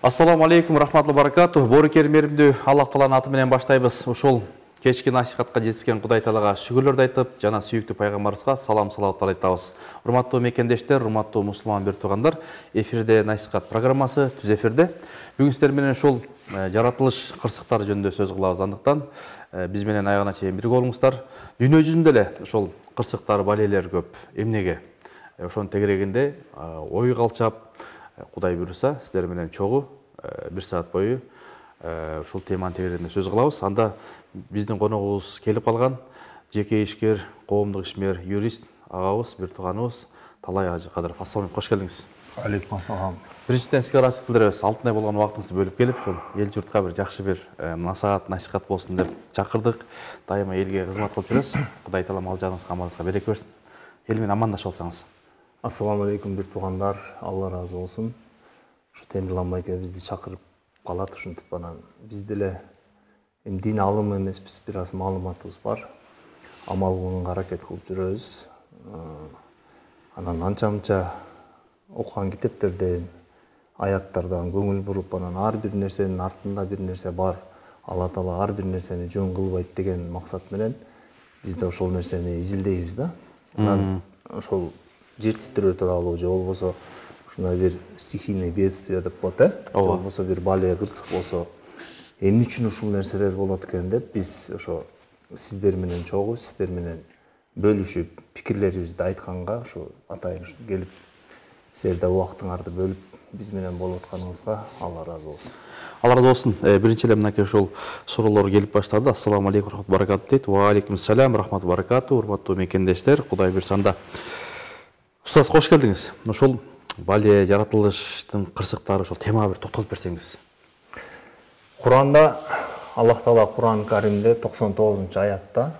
Ассаламу алейкум, рахматлы баракату. Бори кермеримді Аллах Тааланын аты менен баштайбыз. Ошол кечки насихатка жетишкен Кудай Таалага шүгүрлөрдү айтып, жана сүйүктүү пайгамбарыбызга салам салаваттар айтабыз. Урматтуу мекендештер, урматтуу мусулман бир туугандар, эфирде насихат программасы түз эфирде. Бүгүн сиздер менен ошол жаратылыш кырсыктары жөнүндө сөз кылабыз. Андыктан биз менен аягына чейин бирге болуңуздар. Дүйнө жүзүндө эле ошол кырсыктар, балелер көп. Эмнеге? Ошонун тегерегинде ой калчап, Кудай буйруса, сиздер менен чогуу бир саат бою ушул теманын тегерегинде сөз кылабыз. Анда биздин коногубуз келип калган жеке ишкер, коомдук ишмер, юрист агабыз, бир тууганыбыз Талай Ажы Кадыров. Ассаламу алейкум, кош келдиңиз. Алейкум ассалам. Биринчиден сизге ыраазычылык билдиребиз. Алтынай болгон убактыңызды бөлүп келип, ушул эл журтка бир жакшы бир насихат болсун деп чакырдык. Дайыма элге кызмат кылып жүрөсүз. Кудай Таалам ал жагыңызга, амалыңызга береке берсин. Эл менен амандашып алсаңыз. Ассаламу алейкум бир туугандар, Алла разы болсун. Ушу Темирлан байке бизди чакырып калат, ушинтип анан биз деле дин алымы эмеспиз, бир аз маалыматыбыз бар. Амал кылганга аракет кылып жүрөбүз. Анан анча-мынча окуган китептерден, аяттардан көңүл буруп, анан ар бир нерсенин артында бир нерсе бар. Алла Таала ар бир нерсени жөн кылбайт деген максат менен биз да ошол нерсени изилдейбиз да. Анан ошол жер титирөө тууралуу же болбосо ушундай бир стихийный бедствие деп коет, же болбосо бир бале кырсык болсо эмне үчүн ушул нерселер болот экен деп биз ошо сиздер менен чогуу, сиздер менен бөлүшүп, пикирлерибизди айтканга ушу атайын келип, силер да убактыңарды бөлүп биз менен болуп атканыңызга Алла разы болсун. Алла разы болсун. Биринчи эле мынакей ошол суроолор келип баштады. Ассаламу алейкум рахмат баракату дейт. Ва алейкум салам рахмат баракату. Урматтуу мекендештер, Кудай буйрса анда. Устаз, кош келдиңиз. Ошол бале, жаратылыштын кырсыктары, ошол темага бир токтолуп берсеңиз. Куранда Аллах Таала Куран Каримде 99-аятта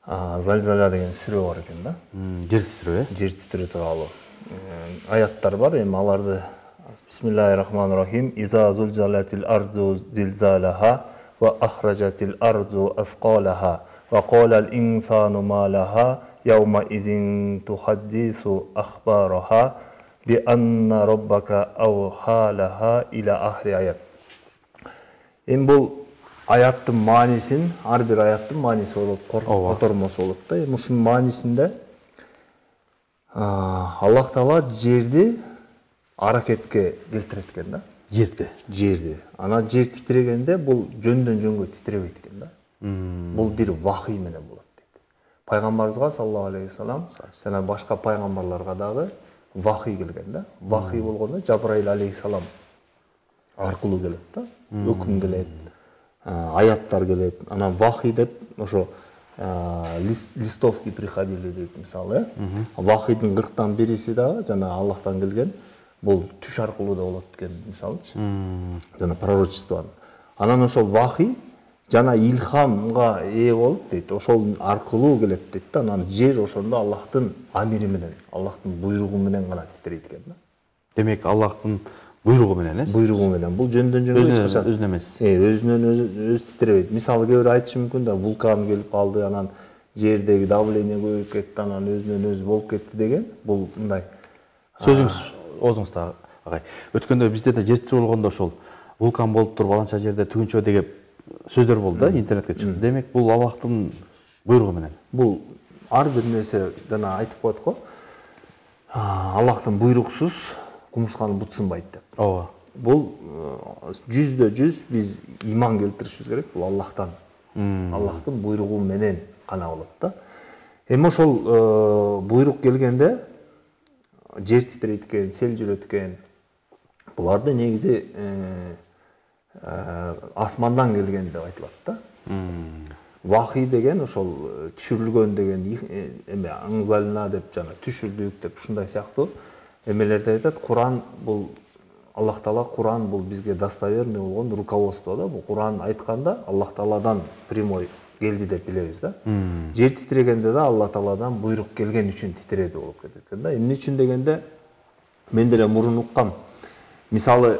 Залзала деген сүрө бар экен да. Жер титирөө, Жер титирөө тууралуу аяттар бар. Эми аларды Бисмиллахир-рахманир-рахим. Иза зулзалатил арду зилзалаха ва ахраджатил арду асқалаха ва қалал инсану ма лаха яума изин тухаддису ахбараха би анна роббака аухалаха иля ахри аят. Эми бул аяттын маанисин, ар бир аяттын мааниси болот, котормосу болот да. Эми ушунун маанисинде Аллах Таала жерди аракетке келтирет экен да. Жерди. Анан жер титирегенде бул жөндөн жөнгө титиребейт экен да. Бул бир вахий менен болот дейт. Пайгамбарыбызга саллаллаху алейхи вассалам жана башка пайгамбарларга дагы вахий келген да. Вахий болгондо Жабраил алейхиссалам аркылуу келет да. Өкүм келет, аяттар келет. Анан вахий деп ошо листовки приходили дейт мисалы. Вахийдин 40-тан бириси дагы жана Аллахтан келген. Бул түш аркылуу да болот экен мисалычы. Жана пророчествон. Анан ошол вахий жана илхамга ээ болуп дейт. Ошол аркылуу келет дейт да. Анан жер ошондо Аллахтын амири менен, Аллахтын буйругу менен гана титирейт экен да. Демек Аллахтын буйругу менен, буйругу менен. Бул жөндөн жөнгө эч качан өзүнө эмес. Өзүнөн өзү титиребейт. Мисалы кээ бир айтышы мүмкүн да, вулкан келип калды, анан жердеги давление көбөйүп кетти, анан өзүнөн өзү болуп кетти деген. Бул мындай. Сөзүңүз оозуңузда агай. Өткөндө бизде да жер титирөө болгондо ошол вулкан болуп туруп баланча жерде түгүнчө деген сөздөр болду да, интернетке чыкты. Демек бул Аллахтын буйругу менен. Бул ар бир нерсе жана айтып коет го. Аллахтын буйруксуз кумурсканы бут сынбайт деп. Ооба. Бул 100% биз иман келтиришибиз керек. Бул Аллахтан. Аллахтын буйругу менен гана болот да. Эми ошол буйрук келгенде жер титирейт экен, сел жүрөт экен. Буларды негизи асмандан келген деп айтылат да. Вахий деген ошол түшүрүлгөн деген эме аңзалына деп жана түшүрдүк деп ушундай сыяктуу эмелерди айтат. Куран бул Аллах Таала Куран бул бизге достоверный болгон руководство да. Бул Куран айтканда Аллах Тааладан прямой келди деп билебиз да. Жер титирегенде да Алла Тааладан буйрук келген үчүн титиреди болуп кетет экен да. Эмне үчүн дегенде мен деле мурун уккам. Мисалы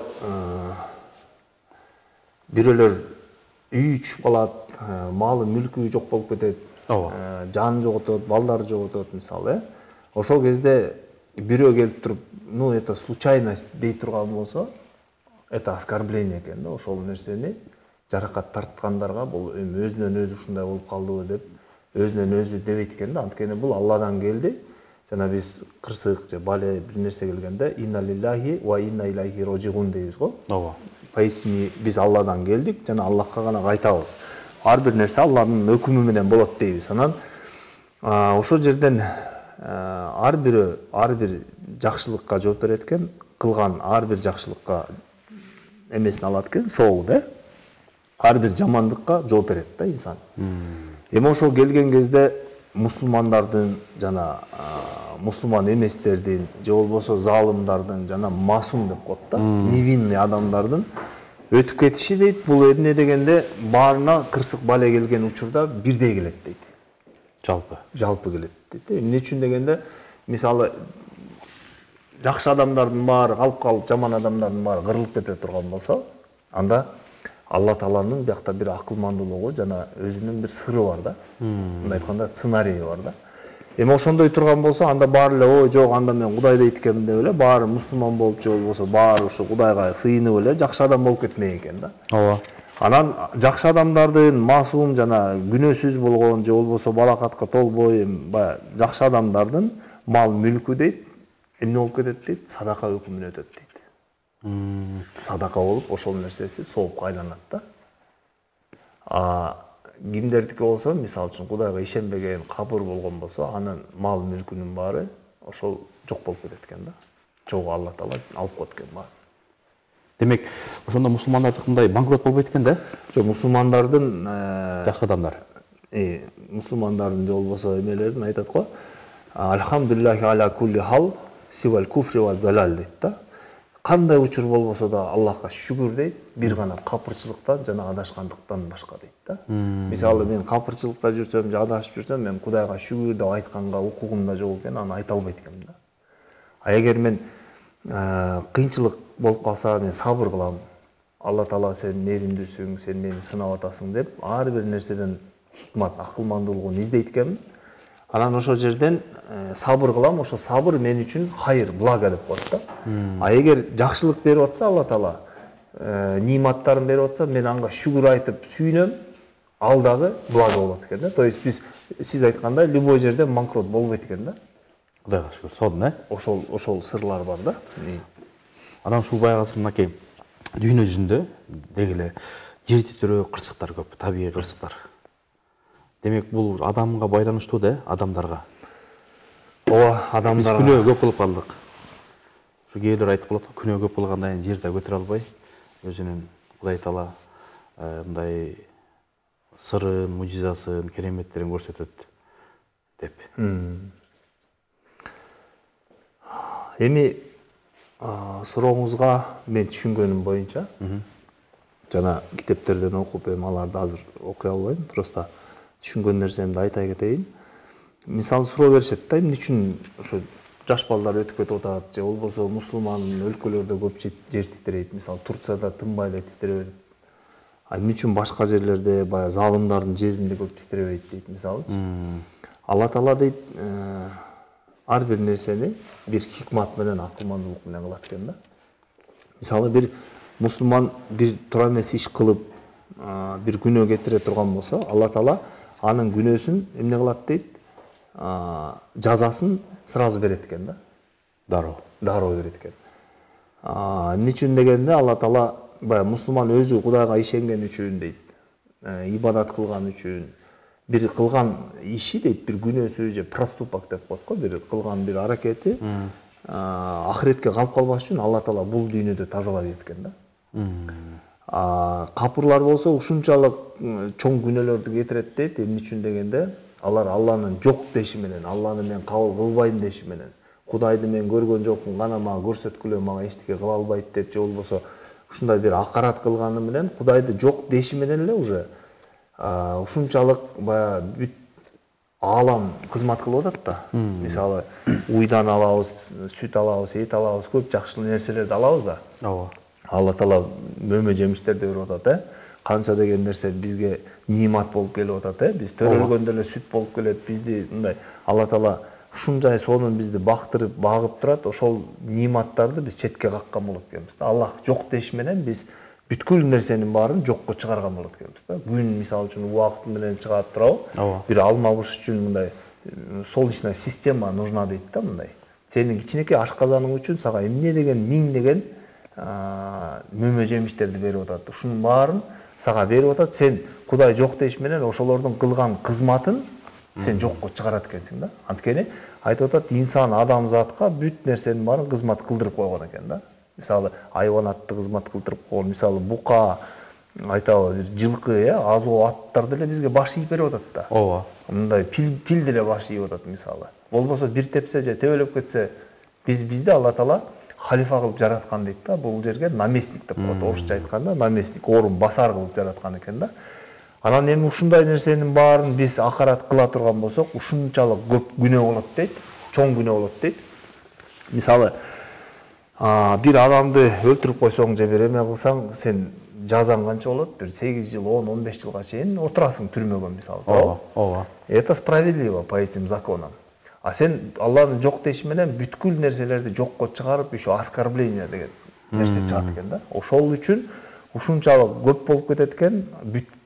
бирөөлөр үй чүп калат, малы мүлкү жок болуп кетет, жанын жоготот, балдары жоготот мисалы. Ошол кезде бирөө келип туруп, ну это случайность дей турган болсо, это оскорбление экен да, ошол нерсени жаракат тарткандарга бул өзүнөн өзү ушундай болуп калдыбы деп өзүнөн өзү дебейт экен да. Анткени бул Алладан келди. Жана биз кырсык же бале бир нерсе келгенде инна лиллахи ва инна илайхи рожигун дейбиз го. Ооба. Поистине биз Алладан келдик жана Аллахка гана кайтабыз. Ар бир нерсе Алладын өкүмү менен болот дейбиз. Анан ошол жерден ар бир жакшылыкка жооп берет экен, кылган ар бир жакшылыкка эмесин алат экен, соогу да. Ар бир жамандыкка жооп берет да инсан. Эми ошол келген кезде мусулмандардын жана мусулман эместердин же болбосо залымдардын жана масум деп коет да, невинный адамдардын өтүп кетиши дейт. Бул эмне дегенде баарына кырсык бале келген учурда бирдей келет дейт. Жалпы келет дейт. Эмне үчүн дегенде, мисалы жакшы адамдардын баары калып жаман адамдардын баары кырылып кете турган болсо, анда Алла Тааланын биякта бир акылмандуулугу жана өзүнүн бир сыры бар да. Мындай айтканда сценарийи бар да. Эми ошондой турган болсо, анда баары эле ой жок, анда мен Кудай дейт экенмин деп эле баары мусулман болуп же болбосо баары ушу Кудайга сыйынып эле жакшы адам болуп кетмек экен да. Ооба. Анан жакшы адамдардын масум жана күнөөсүз болгон же болбосо балакатка толбой баягы жакшы адамдардын мал мүлкү дейт эмне болуп кетет дейт, садака өкүмүнө өтөт дейт. Садака болуп ошол нерсеси соопко айланат да. Кимдердики болсо, мисалы үчүн Кудайга ишенбеген, кабыр болгон болсо, анын мал мүлкүнүн баары ошол жок болуп кетет экен да. Чогуу Алла Таала алып коет экен баарын. Демек, ошондо мусулмандардыкы мындай банкрот болбойт экен да? Жок, мусулмандардын жакшы адамдар. Мусулмандардын же болбосо эмелерин айтат го. Алхамдулиллахи аля кулли хал сивал куфри ва далал дейт да. Кандай учур болбосо да Аллахка шүгүр дейт, бир гана капырчылыктан жана адашкандыктан башка дейт да. Мисалы мен капырчылыкта жүрсөм, же адашып жүрсөм, мен Кудайга шүгүр деп айтканга укугум да жок экен, аны айта албайт экенмин да. Эгер мен кыйынчылык болуп калса, мен сабыр кылам. Алла Таала сен мээримдүүсүң, сен мени сынап атасың деп, ар бир нерседен хикмат, акылмандуулугун издейт экенмин. Анан ошол жерден сабыр кылам, ошо сабыр мен үчүн хайыр, благо деп коет да. Эгер жакшылык берип атса Алла Таала, ниматтарын берип атса, мен анга шүгүр айтып сүйүнөм, ал дагы благо болот экен да. То есть биз сиз айткандай любой жерде банкрот болбойт экен да. Кудайга шүгүр, сонун Ошол сырлар бар да. Анан ушул баягы мынакей дүйнө жүзүндө деги эле жер титирөө кырсыктар көп, табигый кырсыктар. Демек, бул адамга байланыштуу да, адамдарга. Ооба, адамдарга. Биз күнөө көп кылып калдык. Ушу кээдер айтып калат, күнөө көп кылгандан кийин жерде көтөрө албай, өзүнүн Кудай Таала мындай сырын, мужизасын, кереметтерин көрсөтөт деп. Эми сурооңузга мен түшүнгөнүм боюнча, жана китептерден окуп, аларды азыр окуй албайм, просто түшүнгөн нерсемди айта кетейин. Мисалы суроо беришет да, эмне үчүн ошо жаш балдар өтүп кетип атат, же болбосо мусулман өлкөлөрдө көп жер титирейт, мисалы Турцияда тынбай эле титиребейт. Эмне үчүн башка жерлерде баягы залымдардын жеринде көп титиребейт дейт, мисалычы. Алла Таала дейт, ар бир нерсени бир хикмат менен, акылмандуулук менен кылат экен да. Мисалы бир мусулман бир туура эмес иш кылып, бир күнөө кетире турган болсо, Алла Таала анын күнөөсүн эмне кылат дейт? Жазасын сразу берет экен да. Дароо берет экен. Эмне үчүн дегенде, Алла Таала баягы мусулман өзү Кудайга ишенген үчүн дейт, ибадат кылган үчүн, бир кылган иши дейт, бир күнөөсү же проступок деп коет го, бир кылган бир аракети ахиретке калып калбаш үчүн Алла Таала бул дүйнөдө тазалап ийет экен да. Капырлар болсо ушунчалык чоң күнөөлөрдү кетирет дейт. Эмне үчүн дегенде, алар Алланын жок деши менен, Алланы мен кабыл кылбайм деши менен, Кудайды мен көргөн жокмун, гана мага көрсөткүлө, мага эчтеке кыла албайт деп, же болбосо ушундай бир акарат кылганы менен, Кудайды жок деши менен эле уже ушунчалык баягы бүт аалам кызмат кылып атат да. Мисалы, уйдан алабыз, сүт алабыз, эт алабыз, көп жакшы нерселерди алабыз да. Ооба. Алла Таала мөмө жемиштерди берип атат, канча деген нерсе бизге нимат болуп келип атат, биз төрөлгөндө эле сүт болуп келет, бизди мындай Алла Таала ушунчай сонун бизди бактырып багып турат, ошол ниматтарды биз четке каккан болот экенбиз да. Аллах жок деш менен биз бүткүл нерсенин баарын жокко чыгарган болот экенбиз да. Күн мисалы үчүн убакыт менен чыгат турабы? Бир алма быш үчүн мындай солнечная система нужна дейт да, мындай. Сенин кичинекей ашказаның үчүн сага эмне деген миңдеген мөмө жемиштерди берип атат. Ушунун баарын сага берип атат. Сен Кудай жок деш менен ошолордун кылган кызматын сен жокко чыгарат экенсиң да. Анткени айтып атат, инсан адамзатка бүт нерсенин баарын кызмат кылдырып койгон экен да. Мисалы айванатты кызмат кылдырып койгон, мисалы бука, айтабы жылкы, азоо аттар деле бизге баш ийип берип атат да. Ооба. Мындай пил деле баш ийип атат мисалы. Болбосо бир тепсе же тебелеп кетсе, бизди Алла Таала халифа кылып жараткан дейт да. Бул жерге наместник деп коет. Орусча айтканда наместник, орун басар кылып жараткан экен да. Анан эми ушундай нерсенин баарын биз акарат кыла турган болсок, ушунчалык көп күнөө болот дейт, чоң күнөө болот дейт. Мисалы, бир адамды өлтүрүп койсоң же бир эме кылсаң, сен жазаң канча болот? Бир 8 жыл, 10-15 жылга чейин отурасың түрмөгө мисалы. Ооба. Это справедливо по этим законам. А сен Аллахтын жок деши менен бүткүл нерселерди жокко чыгарып, еще оскорбление деген нерсе чыгат экен да. Ошол үчүн ушунчалык көп болуп кетет экен,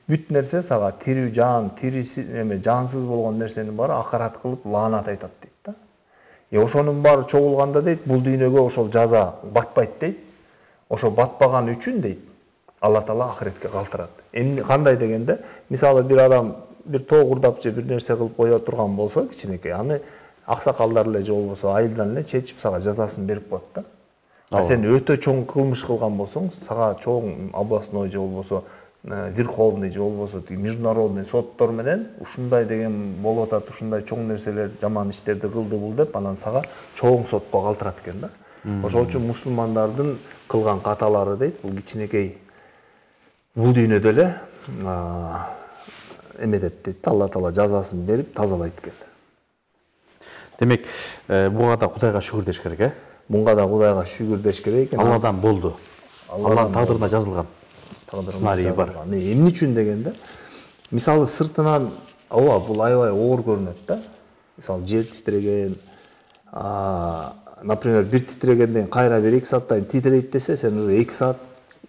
бүт нерсе сага тирүү жан, тириси эме жансыз болгон нерсенин баары акарат кылып лаанат айтат дейт да. Ошонун баары чогулганда дейт, бул дүйнөгө ошол жаза батпайт дейт. Ошо батпаган үчүн дейт, Алла Таала ахиретке калтырат. Эмне кандай дегенде, мисалы бир адам бир тоогурдап же бир нерсе кылып кое турган болсо, кичинекей, аны аксакалдар эле же болбосо айылдан эле чечип сага жазасын берип коет да. А сен өтө чоң кылмыш кылган болсоң, сага чоң областной же болбосо верховный же болбосо международный соттор менен ушундай деген болуп атат, ушундай чоң нерселер, жаман иштерди кылды бул деп, анан сага чоң сотко калтырат экен да. Ошол үчүн мусулмандардын кылган каталары дейт, бул кичинекей бул дүйнөдө эле эмедет дейт, Алла Таала жазасын берип тазалайт экен. Демек, буга да Кудайга шүгүр деш керек, Мунга да Кудайга шүгүр деш керек экен. Алладан болду. Алланын тагдырына жазылган. Сценарий бар. Эмне үчүн дегенде, мисалы сыртынан бул аябай оор көрүнөт да. Мисалы жер титреген, например, бир титрегенден кайра бир 2 сааттан титрейт десе, сен уже 2 саат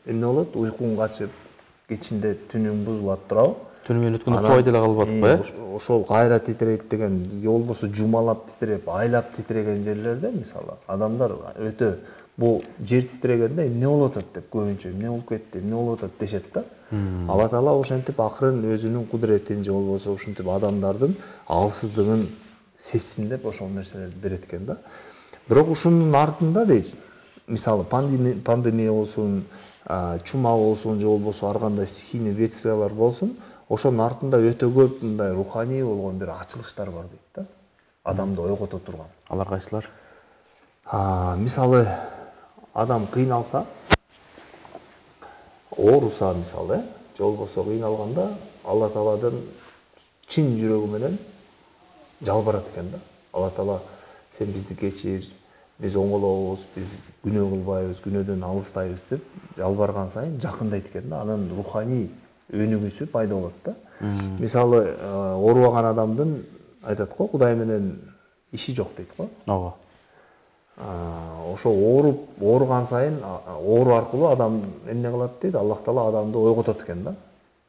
эмне болот? Уйкуң качып, кечинде түнүң бузулат турабы? Түнү менен өткөн уктабай деле калып атпайбы? Ошол кайра титрейт деген, болбосо жумалап титреп, айлап титреген жерлерде мисалы адамдар өтө бул жер титрегенде эмне болуп атат деп көбүнчө эмне болуп кетти, эмне болуп атат дешет да. Алла Таала ошентип акырын өзүнүн кудуретин же болбосо ушинтип адамдардын алсыздыгын сессин деп ошол нерселерди берет экен да. Бирок ушунун артында дейт, мисалы пандемия болсун, чума болсун же болбосо ар кандай стихийный бедствиялар болсун, ошонун артында өтө көп мындай руханий болгон бир ачылыштар бар дейт да. Адамды ойгото турган. Алар кайсылар? Мисалы адам кыйналса, ооруса мисалы, же болбосо кыйналганда Алла Тааладан чын жүрөгү менен жалбырат экен да. Алла Таала сен бизди кечир, биз оңолобуз, биз күнөө кылбайбыз, күнөөдөн алыстайбыз деп жалбарган сайын жакындайт экен да. Анын руханий өнүгүүсү пайда болот да. Мисалы оорубаган адамдын айтат го, Кудай менен иши жок дейт го. Ооба. Ошо ооруган сайын оору аркылуу адам эмне кылат дейт, Аллах Таала адамды ойготот экен да.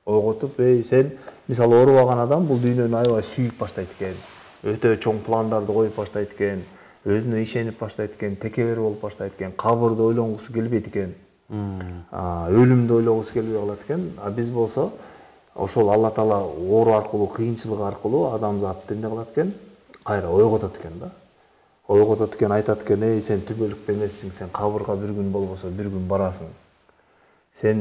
Ойготуп, сен мисалы оорубаган адам бул дүйнөнү аябай сүйүп баштайт экен, өтө чоң пландарды коюп баштайт экен, өзүнө ишенип баштайт экен, текебер болуп баштайт экен, кабырды ойлонгусу келбейт экен, өлүмдү ойлогусу келбей калат экен. А биз болсо ошол Алла Таала оору аркылуу, кыйынчылык аркылуу адамзатты эмне кылат экен, кайра ойготот экен да. Ойготот экен, айтат экен, сен түбөлүктө эмессиң, сен кабырга бир күн болбосо бир күн барасың. Сен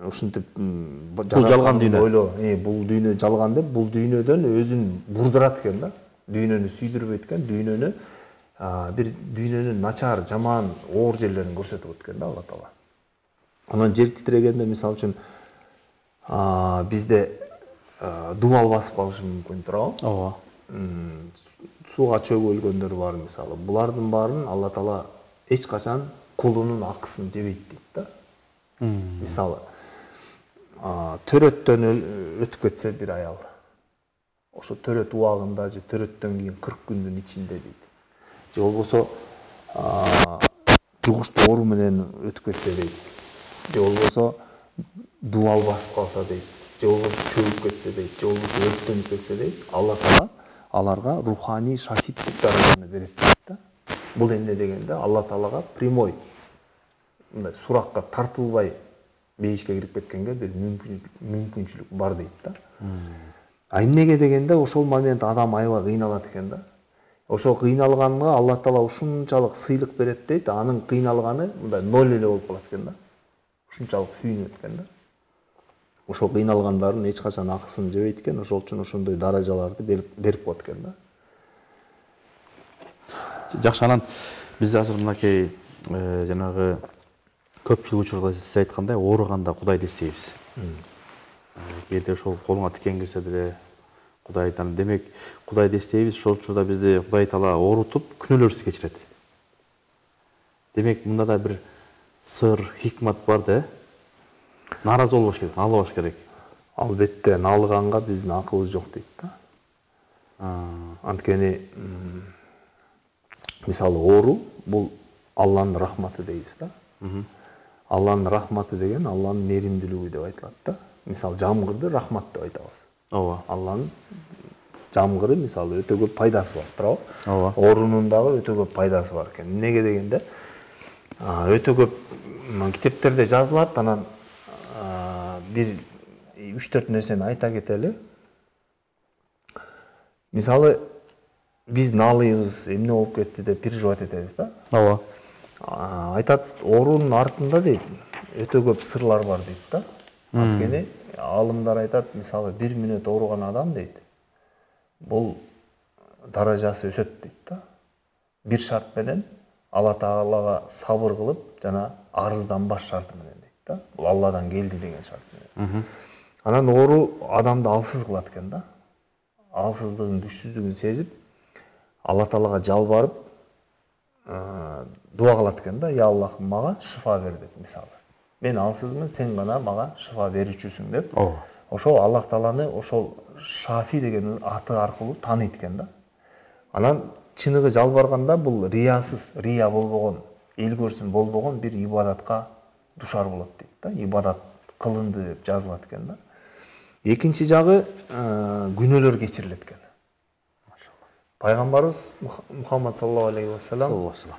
ушинтип бул жалган дүйнө. Ойло, бул дүйнө жалган деп, бул дүйнөдөн өзүн бурдурат экен да. Дүйнөнү сүйдүрбөйт экен, бир дүйнөнүн начар, жаман, оор жерлерин көрсөтөт экен да Алла Таала. Анан жер титрегенде мисалы үчүн бизде дубал басып калышы мүмкүн турабы? Ооба. Сууга чөгүлгөндөр бар мисалы. Булардын баарын Алла Таала эч качан кулунун акысын жебейт дейт да. Мисалы, төрөттөн өтүп кетсе бир аял, ошо төрөт убагында же төрөттөн кийин 40 күндүн ичинде дейт. Же болбосо жугуштуу оору менен өтүп кетсе дейт. Же болбосо дубал басып калса дейт. Же болбосо чөгүп кетсе дейт. Же болбосо өрттөнүп кетсе дейт. Алла Таала аларга руханий шахиддик даражаны берет дейт да. Бул эмне дегенде Алла Таалага прямой мындай суракка тартылбай бейишке кирип кеткенге бир мүмкүнчүлүк бар дейт да. А эмнеге дегенде ошол момент адам аябай кыйналат экен да. Ошо кыйналганга Алла Таала ушунчалык сыйлык берет дейт, анын кыйналганы мындай ноль эле болуп калат экен да. Ушунчалык сүйүнөт экен да. Ошо кыйналгандардын эч качан акысын жебейт экен, ошол үчүн ошондой даражаларды берип коет экен да. Жакшы, анан биз азыр мынакей жанагы көпчүлүк учурда сиз айткандай ооруганда Кудайды эстейбиз. Кээде ошол колуңа тикен кирсе деле Кудайдан, демек Кудайды эстейбиз, ошол учурда бизди Кудай Таала оорутуп күнөөлөрүбүздү кечирет. Демек мында да бир сыр, хикмат бар да. Наразы болбош керек, налыбаш керек. Албетте, налыганга биздин акыбыз жок дейт да. Анткени мисалы оору бул Алланын рахматы дейбиз да. Алланын рахматы деген Алланын мээримдүүлүгү деп айтылат да. Мисалы жамгырды рахмат деп айтабыз. Ооба. Алланын жамгыры мисалы өтө көп пайдасы бар, туурабы? Ооба. Оорунун дагы өтө көп пайдасы бар экен. Эмнеге дегенде өтө көп китептерде жазылат, анан бир 3-4 нерсени айта кетели. Мисалы биз налыйбыз, эмне болуп кетти деп переживать этебиз да. Ооба. Айтат, оорунун артында дейт, өтө көп сырлар бар дейт да. Анткени алымдар айтат, мисалы 1 мүнөт ооруган адам дейт, бул даражасы өсөт дейт да. Бир шарт менен Алла Таалага сабыр кылып, жана арызданбаш шарты менен дейт да. Бул Алладан келди деген шарт менен. Анан оору адамды алсыз кылат экен да. Алсыздыгын, күчсүздүгүн сезип, Алла Таалага жалбарып, дуа кылат экен да. Я Аллах, мага шифа бер деп, мисалы. Мен алсызмын, сен гана мага шифа берүүчүсүң деп. Ошол Аллах Тааланы ошол Шафи деген аты аркылуу тааныйт экен да. Анан чыныгы жалбарганда бул риясыз, рия болбогон, эл көрсүн болбогон бир ибадатка душар болот дейт да. Ибадат кылынды деп жазылат экен да. Экинчи жагы күнөөлөр кечирилет экен. Пайгамбарыбыз Мухаммад саллаллаху алейхи ва саллям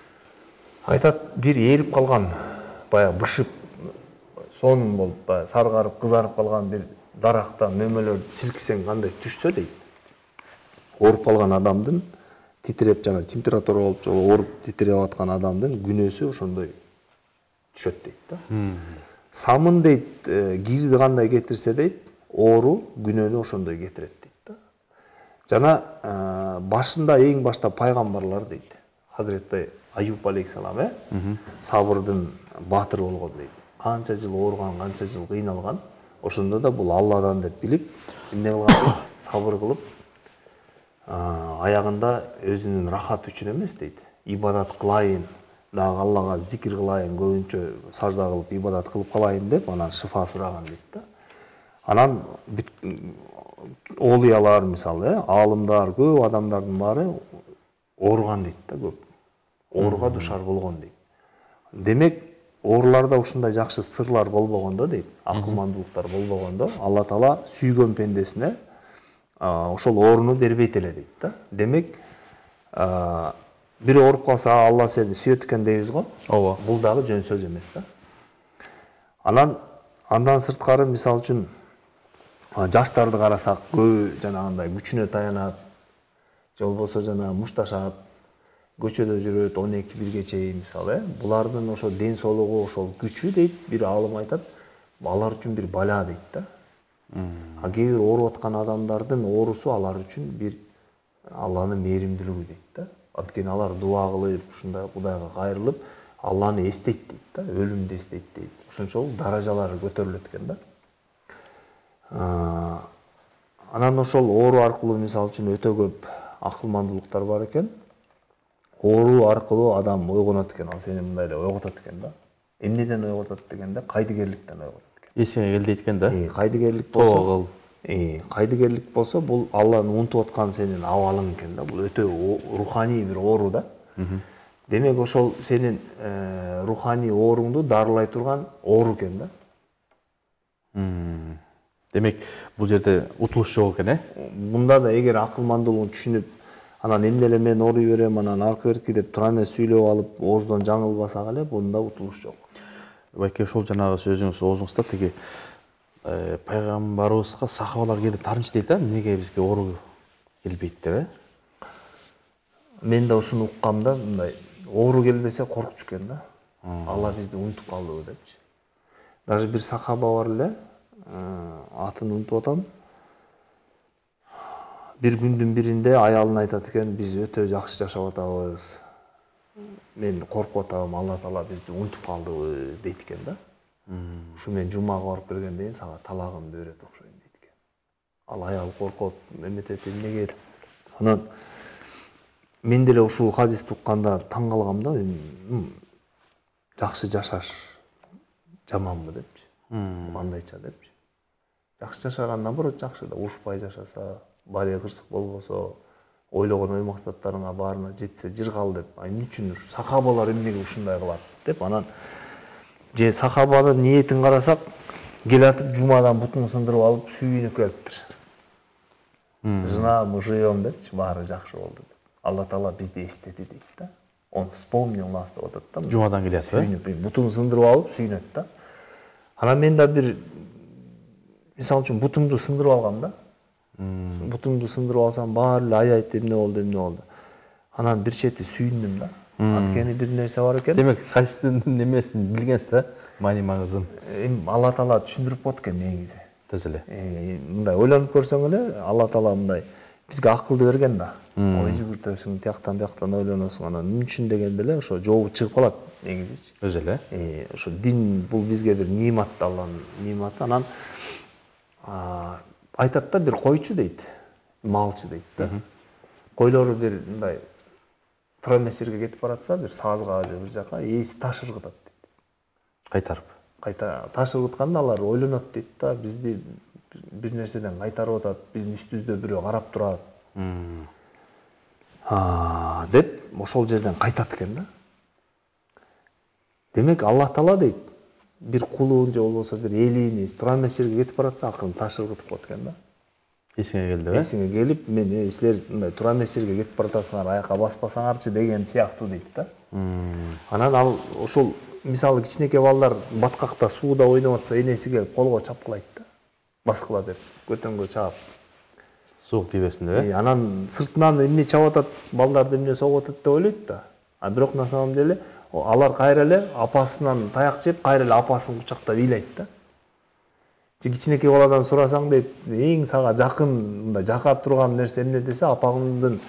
айтат, бир эрип калган, баягы бышып, сонун болуп, саргарып, кызарып калган бир дарактан мөмөлөр силкисең кандай түшсө дейт. Ооруп калган адамдын титиреп, жана температура болуп, ооруп титиреп аткан адамдын күнөөсү ошондой түшөт дейт да. Самын дейт, кирди кандай кетирсе дейт, оору күнөөнү ошондой кетирет дейт да. Жана башында эң башта пайгамбарлар дейт. Хазирети Аюб алейхиссалам, сабырдын баатыры болгон дейт. Канча жыл ооруган, канча жыл кыйналган, ошондо да бул Алладан деп билип, эмне кылган дейт, сабыр кылып, аягында өзүнүн рахаты үчүн эмес дейт, ибадат кылайын, дагы Аллага зикир кылайын, көбүнчө сажда кылып, ибадат кылып калайын деп, анан шифа сураган дейт да. Анан олиялар мисалы, аалымдар, көп адамдардын баары ооруган дейт да, көп. Ооруга душар болгон дейт. Демек, ооруларда ушундай жакшы сырлар болбогондо дейт, акылмандуулуктар болбогондо, Алла Таала сүйгөн пендесине ошол ооруну бербейт эле дейт да. Демек, бири ооруп калса, Алла сени сүйөт экен дейбиз го. Ооба. Бул дагы жөн сөз эмес да. Андан сырткары, мисалы үчүн, жаштарды карасак, көбү жанагындай күчүнө таянат, же болбосо жана мушташат, көчөдө жүрөт 12-1ге чейин мисалы, булардын ошо ден соолугу, ошол күчү дейт, бир алым айтат, алар үчүн бир бала дейт да. А кээ бир ооруп аткан адамдардын оорусу алар үчүн бир Алланын мээримдүүлүгү дейт да. Анткени алар дуа кылып, ушундай Кудайга кайрылып, Алланы эстейт дейт да, өлүмдү эстейт дейт. Ошончо даражалары көтөрүлөт экен да. Анан ошол оору аркылуу мисалы үчүн өтө көп акылмандуулуктар бар экен. Оору аркылуу адам ойгонот экен, ал сени мындай эле ойготот экен да. Эмнеден ойготот дегенде, кайдыгерликтен ойготот экен. Эсиңе кел дейт экен да. Кайдыгерлик болсо, Кайдыгерлик болсо бул Алланы унутуп аткан сенин абалың экен да. Бул өтө руханий бир оору да. Демек ошол сенин руханий ооруңду дарылай турган оору экен да. Демек бул жерде утулуш жок экен, Мында да эгер акылмандуулугун түшүнүп, анан эмне эле мен ооруй берем, анан аркы берки деп тура эмес сүйлөп алып, ооздон жаңылбасак эле, бунда утулуш жок. Байке ошол жанагы сөзүңүз оозуңузда тиги пайгамбарыбызга сахабалар келип таарынчы дейт да, эмнеге бизге оору келбейт деп, Мен да ушуну уккам да, мындай оору келбесе коркчу экен да. Алла бизди унутуп калдыбы депчи. Даже бир сахаба бар эле, атын унутуп атам. Бир күндүн биринде аялына айтат экен, биз өтө жакшы жашап атабыз. Мен коркуп атам, Алла Таала бизди унутуп калдыбы дейт экен да. Ушу мен жумага барып келгенден кийин сага талагымды берет окшойм дейт экен. Ал аял коркуп, эметет эмнеге деп. Анан мен деле ушул хадисти укканда таң калгам да, жакшы жашаш жаманбы депчи. Кандайча депчи. Жакшы жашаган наоборот жакшы да, урушпай жашаса, бале кырсык болбосо, ойлогон ой максаттарыңа баарына жетсе жыргал деп. Эмне үчүн сахабалар эмнеге ушундай кылат деп. Анан же сахабанын ниетин карасак, келатып жумадан бутун сындырып алып сүйүнүп келиптир. Жына мы живем депчи, баары жакшы болду деп. Алла Таала бизди эстеди дейт да. Он вспомнил нас деп атат да. Жумадан келет, сүйүнүп, бутун сындырып алып сүйүнөт да. Анан мен да бир мисалы үчүн бутумду сындырып алгам да. Бутумду сындырып алсам баары эле аябайт, эмне болду. Анан бир чети сүйүндүм да. Анткени бир нерсе бар экен. Демек хадистин немесин билгенсиз да, маани маңызын. Алла Таала түшүндүрүп коет экен негизи. Түз эле. Мындай ойлонуп көрсөң эле, Алла Таала мындай бизге акылды берген да. Ой жүгүртөсүң, тияктан бияктан ойлоносуң, анан эмне үчүн дегенде эле ошо жообу чыгып калат негизичи. Өз эле. Ошо дин бул бизге бир нимат, Алланын ниматы. Анан айтат да, бир койчу дейт, малчы дейт да. Койлору бир мындай туура эмес жерге кетип баратса, бир саазга же бир жака ээси таш ыргытат дейт. Кайтарып. Таш ыргытканда алар ойлонот дейт да, бизди бир нерседен кайтарып атат, биздин үстүбүздө бирөө карап турат. Деп ошол жерден кайтат экен да. Демек Алла Таала дейт, бир кулун же болбосо бир элини туура эмес жерге кетип баратса, акырын таш ыргытып коет экен да. Эсиңе келди, Эсиңе келип, мен силер мындай туура эмес жерге кетип баратасыңар, аякка баспасаңарчы деген сыяктуу дейт да. Анан ал ошол мисалы кичинекей балдар баткакта сууда ойноп атса, энеси келип колго чапкылайт да. Баскыла деп, көтөнгө чаап. Суук тийбесин деп. Анан сыртынан эмне чап атат, балдарды эмне согуп атат деп ойлойт да. Бирок на самом деле алар кайра эле апасынан таяк жеп, кайра эле апасын кучактап ыйлайт да. Же кичинекей баладан сурасаң дейт, эң сага жакын, мындай жака турган нерсе эмне десе, апаңдын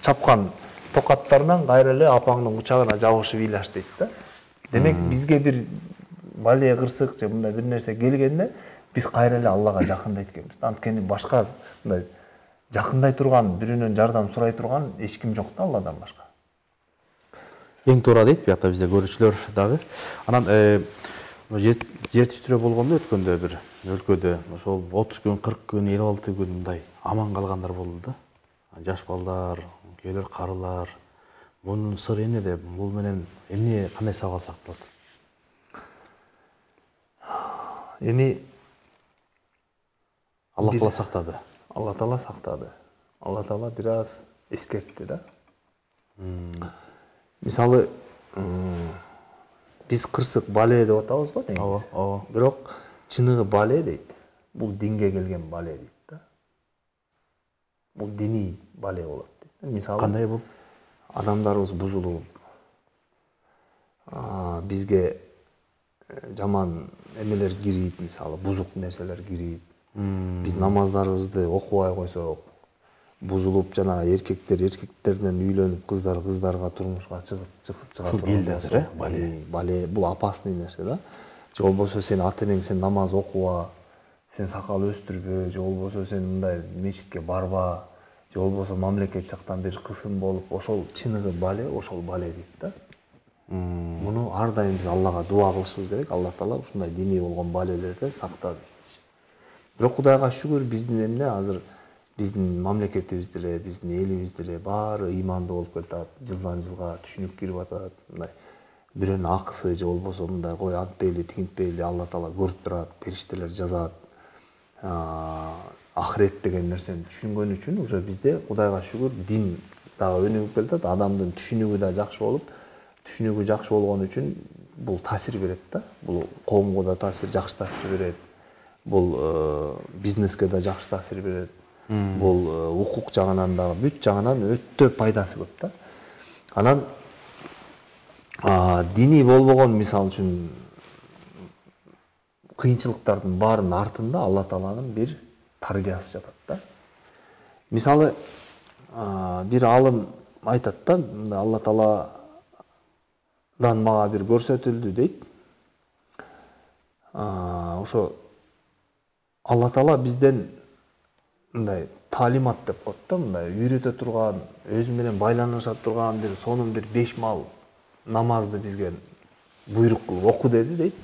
чапкан токаттарынан кайра эле апаңдын кучагына жабышып ыйлаш дейт да. Демек бизге бир бале кырсык же мындай бир нерсе келгенде биз кайра эле Аллага жакындайт экенбиз. Анткени башка мындай жакындай турган, бирөөнөн жардам сурай турган эч ким жок да Алладан башка. Эң туура дейт биякта бизде көрүүчүлөр дагы. Анан жер титирөө болгондо өткөндө бир өлкөдө ошол 30 күн, 40 күн, 56 күн мындай аман калгандар болду да. Жаш балдар, күйөөлөр, карылар. Мунун сыры эмнеде? Бул менен эмне, кандай сабак алсак болот? Эми Алла Таала сактады. Алла Таала сактады. Алла Таала бир аз эскертти да. Мисалы, биз кырсык бале деп атабыз го негизи. Бирок чыныгы бале дейт. Бул динге келген бале дейт да. Бул диний бале болот дейт. Мисалы, кандай бул? Адамдарыбыз бузулуп, бизге жаман эмелер кирип, мисалы, бузук нерселер кирип, биз намаздарыбызды окубай койсок, бузулуп жана эркектерден үйлөнүп, кыздарга турмушка чыга турган бале, бул опасный нерсе да. Же болбосо сен ата-энең сен намаз окуба, сен сакал өстүрбө, же болбосо сен мындай мечитке барба, же болбосо мамлекет жактан бир кысым болуп, ошол чыныгы бале, ошол бале дейт да. Муну ар дайым биз Аллага дуа кылышыбыз керек. Алла Таала ушундай диний болгон балелерден сактады. Бирок Кудайга шүгүр биздин эмне азыр биздин мамлекетибизде эле, биздин элибизде эле баары ыймандуу болуп келатат. Жылдан жылга түшүнүк кирип атат. Мындай бирөөнүн акысы же болбосо мындай кой антпейли, тигинтпейли Алла Таала көрүп турат, периштелер жазат. Ахирет деген нерсени түшүнгөн үчүн уже бизде Кудайга шүгүр дин дагы өнүгүп келатат. Адамдын түшүнүгү да жакшы болуп, түшүнүгү жакшы болгон үчүн бул таасир берет да. Бул коомго да жакшы таасир берет. Бул бизнеске да жакшы таасир берет. Бул укук жагынан да бүт жагынан өтө пайдасы көп да. Анан диний болбогон мисал үчүн кыйынчылыктардын баарынын артында Алла Тааланын бир тарбиясы жатат да. Мисалы бир алым айтат да, Алла Тааладан мага бир көрсөтүлдү дейт. Ошо Алла Таала бизден мындай таалимат деп коет да, мындай үйрөтө турган, өзү менен байланыша турган бир сонун бир 5 мал намазды бизге буйрук кылып оку деди дейт.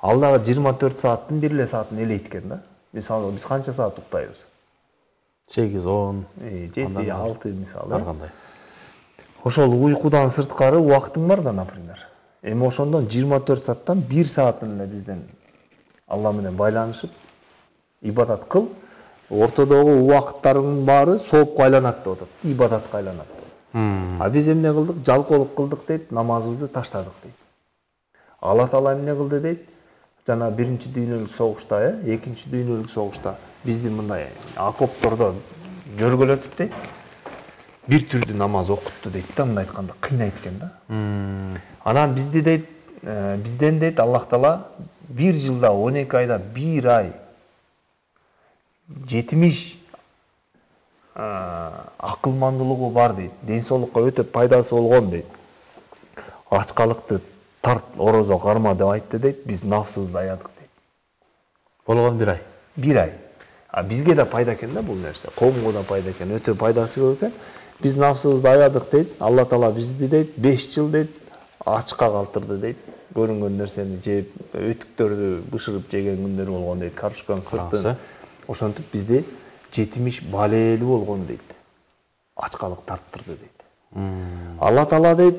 Ал дагы 24 сааттын 1 саатын элейт экен да. Мисалы биз канча саат уктайбыз? 8-10, 7-6 мисалы. Ар кандай. Ошол уйкудан сырткары убактың бар да, например. Эми ошондон 24 сааттан 1 саатын эле бизден Алла менен байланышып ибадат кыл. Ортодогу убакыттарыңдын баары соопко айланат деп атат. Ибадатка айланат. Биз эмне кылдык? Жалкоолук кылдык дейт, намазыбызды таштадык дейт. Алла Таала эмне кылды дейт? Жана биринчи дүйнөлүк согушта, экинчи дүйнөлүк согушта бизди мындай окоптордо жөргөлөтүп дейт. Бир түрдүү намаз окутту дейт да, мындай айтканда кыйнайт экен да. Анан бизди дейт, бизден дейт Аллах Таала 1 жылда 12 айда 1 ай 70 акылмандуулугу бар дейт. Ден соолукка өтө пайдасы болгон дейт. Ачкалыкты тарт, орозо карма деп айтты дейт. Биз нафсыбызды аядык дейт. Болгон 1 ай. 1 ай. Бизге да пайда экен да бул нерсе. Коомго да пайда экен, өтө пайдасы көп экен. Биз нафсыбызды аядык дейт. Алла Таала бизди дейт 5 жыл дейт ачка калтырды дейт. Көрүнгөн нерсени жеп, өтүктөрдү бышырып жеген күндөр болгон дейт. Карышкан сыртын. Ошентип бизди 70 балелүү болгон дейт. Ачкалык тарттырды дейт. Алла Таала дейт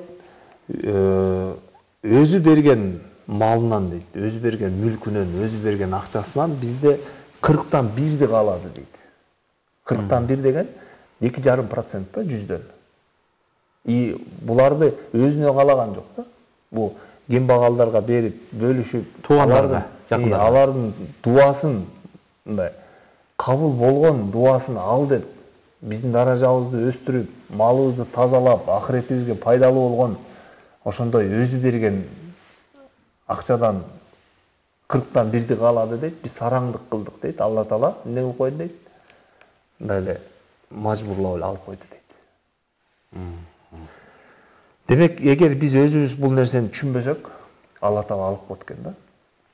өзү берген малынан дейт, өзү берген мүлкүнөн, өзү берген акчасынан бизде 40-тан 1 калады дейт. 40-тан 1 деген 2,5% да 100дөн. Буларды өзүнө калаган жок да. Бул кембагалдарга берип, бөлүшүп, алардын дуасын мындай кабыл болгон дуасын ал деп биздин даражабызды өстүрүп, малыбызды тазалап, ахиретибизге пайдалуу болгон ошондой өзү берген акчадан 40-тан 1 калады дейт. Биз сараңдык кылдык дейт. Алла Таала эмне кылып койду дейт? Мындай эле мажбурлап эле алып койду дейт. Демек, эгер биз өзүбүз бул нерсени түшүнбөсөк, Алла Таала алып коет экен да.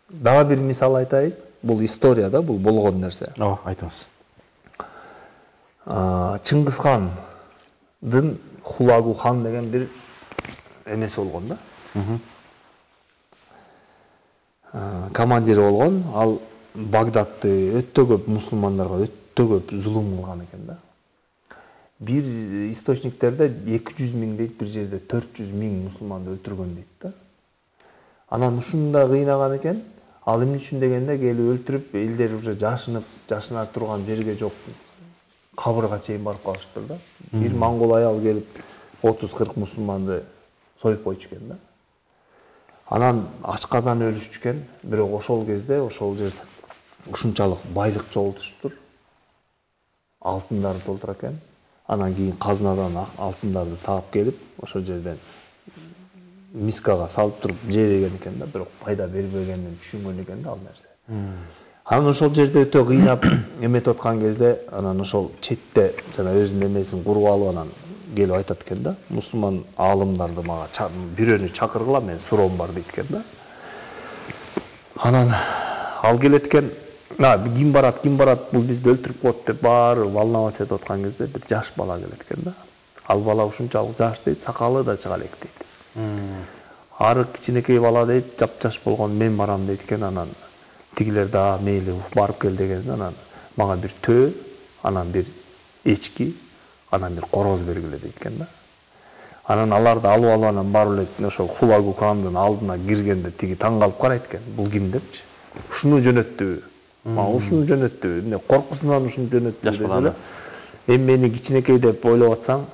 Дагы бир мисал айтайын. Бул историяда, бул болгон нерсе. Айтыңыз. Чыңгыз хандын Хулагу хан деген бир эмеси болгон да. Командири болгон. Ал Багдадты өтө көп мусулмандарга өтө көп зулум кылган экен да. Бир источниктерде 200 миң дейт, бир жерде 400 миң мусулманды өлтүргөн дейт да. Анан ушунда кыйнаган экен. Ал эмне үчүн дегенде келип өлтүрүп, элдер уже жашына турган жерге жок кабырга чейин барып калыштыр да. Бир монгол аял келип 30-40 мусулманды союп койчу экен да. Анан ачкадан өлүшчү экен, бирок ошол кезде ошол жерде ушунчалык байлык чогултуштур. Алтындарды толтура экен. Анан кийин казынадан алтындарды таап келип, ошол жерден мискага салып туруп жей деген экен да, бирок пайда бербегенин түшүнгөн экен да ал нерсе. Анан ошол жерде өтө кыйнап эметип аткан кезде, анан ошол четте жана өзүнүн эмесин куруп алып анан келип айтат экен да, мусулман аалымдарды мага бирөөнү чакыргыла, мен суроом бар дейт экен да. Анан ал келет экен, ким барат, бул бизди өлтүрүп коет деп баары волноваться этип аткан кезде бир жаш бала келет экен да. Ал бала ушунчалык жаш дейт, сакалы да чыга элек дейт. Ары кичинекей бала дейт, жапжаш болгон, мен барам дейт экен. Анан тигилер да мейли барып кел дегенде анан мага бир төө, анан бир эчки, анан бир короз бергиле дейт экен да. Анан аларды алып анан барып эле ошол Хулагукандын алдына киргенде тиги таң калып карайт экен. Бул ким депчи. Ушуну жөнөттүбү? Мага ушуну жөнөттүбү? Эмне коркусунан ушуну жөнөттүбү десе эле. Эми мени кичинекей деп ойлоп атсаң,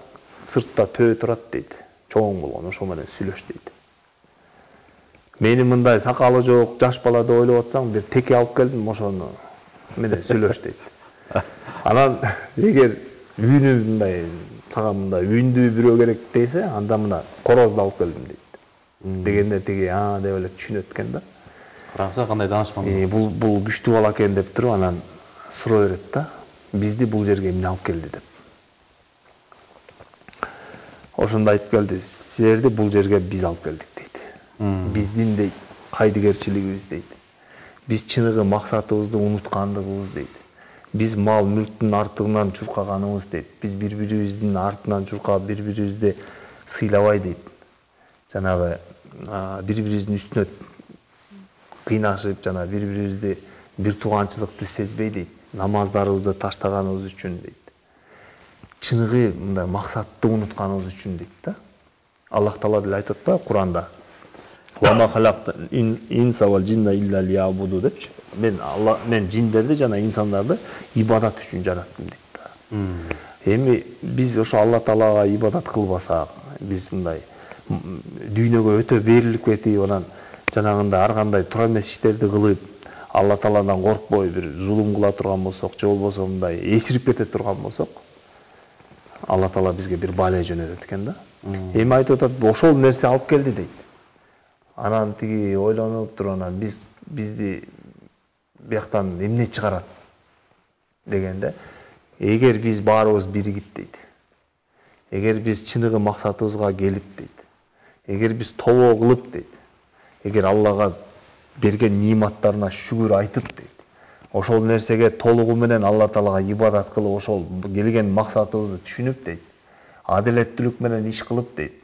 сыртта төө турат дейт. Чоң болгон, ошол менен сүйлөш дейт. Мени мындай сакалы жок, жаш бала деп ойлоп атсаң, бир теке алып келдим, ошону менен сүйлөш дейт. Анан эгер үйүнү мындай сага мындай үйүндүү бирөө керек десе, анда мына корозду алып келдим дейт. Дегенде тиги деп эле түшүнөт экен да. Караңызга кандай даанышман. Бул күчтүү бала экен деп туруп анан суроо берет да. Бизди бул жерге эмне алып келди деп. Ошондо айтып келди, силерди бул жерге биз алып келдик дейт. Биздин дейт кайдыгерчилигибиз дейт. Биз чыныгы максатыбызды унуткандыгыбыз дейт. Биз мал мүлктүн артыгынан чуркаганыбыз дейт. Биз бири-бирибиздин артынан чуркап, бири-бирибизди сыйлабай дейт. Жанагы бири-бирибиздин үстүнө кыйнашып, жана бири-бирибизди бир тууганчылыкты сезбей дейт. Намаздарыбызды таштаганыбыз үчүн дейт. Чыныгы мындай максатты унутканыбыз үчүн дейт да. Аллах Таала деле айтат да Куранда. Ва ма халакта инса вал джинна илля лиябуду депчи. Мен жиндерди жана инсандарды ибадат үчүн жараттым дейт да. Эми биз ошо Алла Таалага ибадат кылбасак, биз мындай дүйнөгө өтө берилип кетип, анан жанагындай ар кандай туура эмес иштерди кылып, Алла Тааладан коркпой бир зулум кыла турган болсок, же болбосо мындай эсирип кете турган болсок, Алла Таала бизге бир бале жөнөтөт экен да. Эми айтып атат, ошол нерсе алып келди дейт. Анан тиги ойлонуп туруп анан бизди бияктан эмне чыгарат дегенде, эгер биз баарыбыз биригип дейт. Эгер биз чыныгы максатыбызга келип дейт. Эгер биз тобо кылып дейт. Эгер Аллага берген ниматтарына шүгүр айтып дейт. Ошол нерсеге толугу менен Алла Таалага ибадат кылып, ошол келген максатыбызды түшүнүп дейт. Адилеттүүлүк менен иш кылып дейт.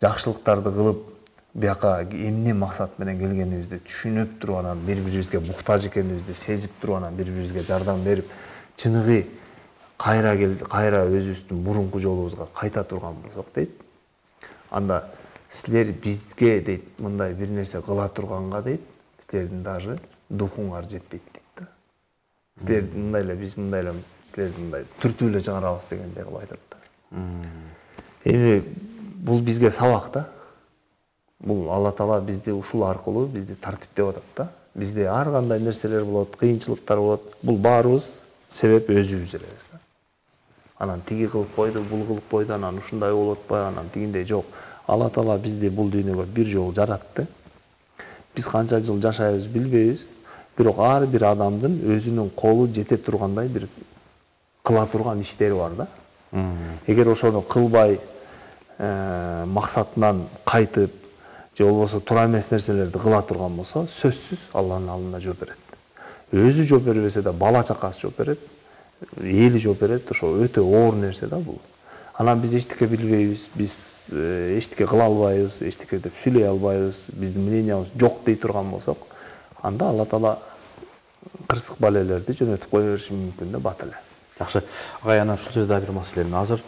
Жакшылыктарды кылып, бияка эмне максат менен келгенибизди түшүнүп туруп, анан бири-бирибизге муктаж экенибизди сезип туруп, анан бири-бирибизге жардам берип, чыныгы кайра өзүбүздүн мурунку жолубузга кайта турган болсок дейт. Анда силер бизге дейт, мындай бир нерсе кыла турганга дейт, силердин даже духуңар жетпейт дейт да. Силер мындай эле, биз мындай эле, силерди мындай түртүп эле чыгарабыз дегендей кылып айтат да. Эми бул бизге сабак да. Бул Алла Таала бизди ушул аркылуу бизди тартиптеп атат да. Бизде ар кандай нерселер болот, кыйынчылыктар болот. Бул баарыбыз себеп өзүбүз элебиз да. Анан тиги кылып койду, бул кылып койду, анан ушундай болуп атпайбы, анан тигиндей жок. Алла Таала бизди бул дүйнөгө бир жолу жаратты. Биз канча жыл жашайбыз билбейбиз. Бирок ар бир адамдын өзүнүн колу жете тургандай бир кыла турган иштери бар да. Эгер ошону кылбай, максатынан кайтып, же болбосо туура эмес нерселерди кыла турган болсо, сөзсүз Алланын алдында жооп берет. Өзү жооп бербесе да бала чакасы жооп берет, эли жооп берет. Ошо өтө оор нерсе да бул. Анан биз эчтеке билбейбиз, биз эчтеке кыла албайбыз, эчтеке деп сүйлөй албайбыз, биздин мнениябыз жок дей турган болсок, анда Алла Таала кырсык балелерди жөнөтүп кое бериши мүмкүн да, бат эле. Жакшы. Агай, анан ушул жерде бир маселе. Азыр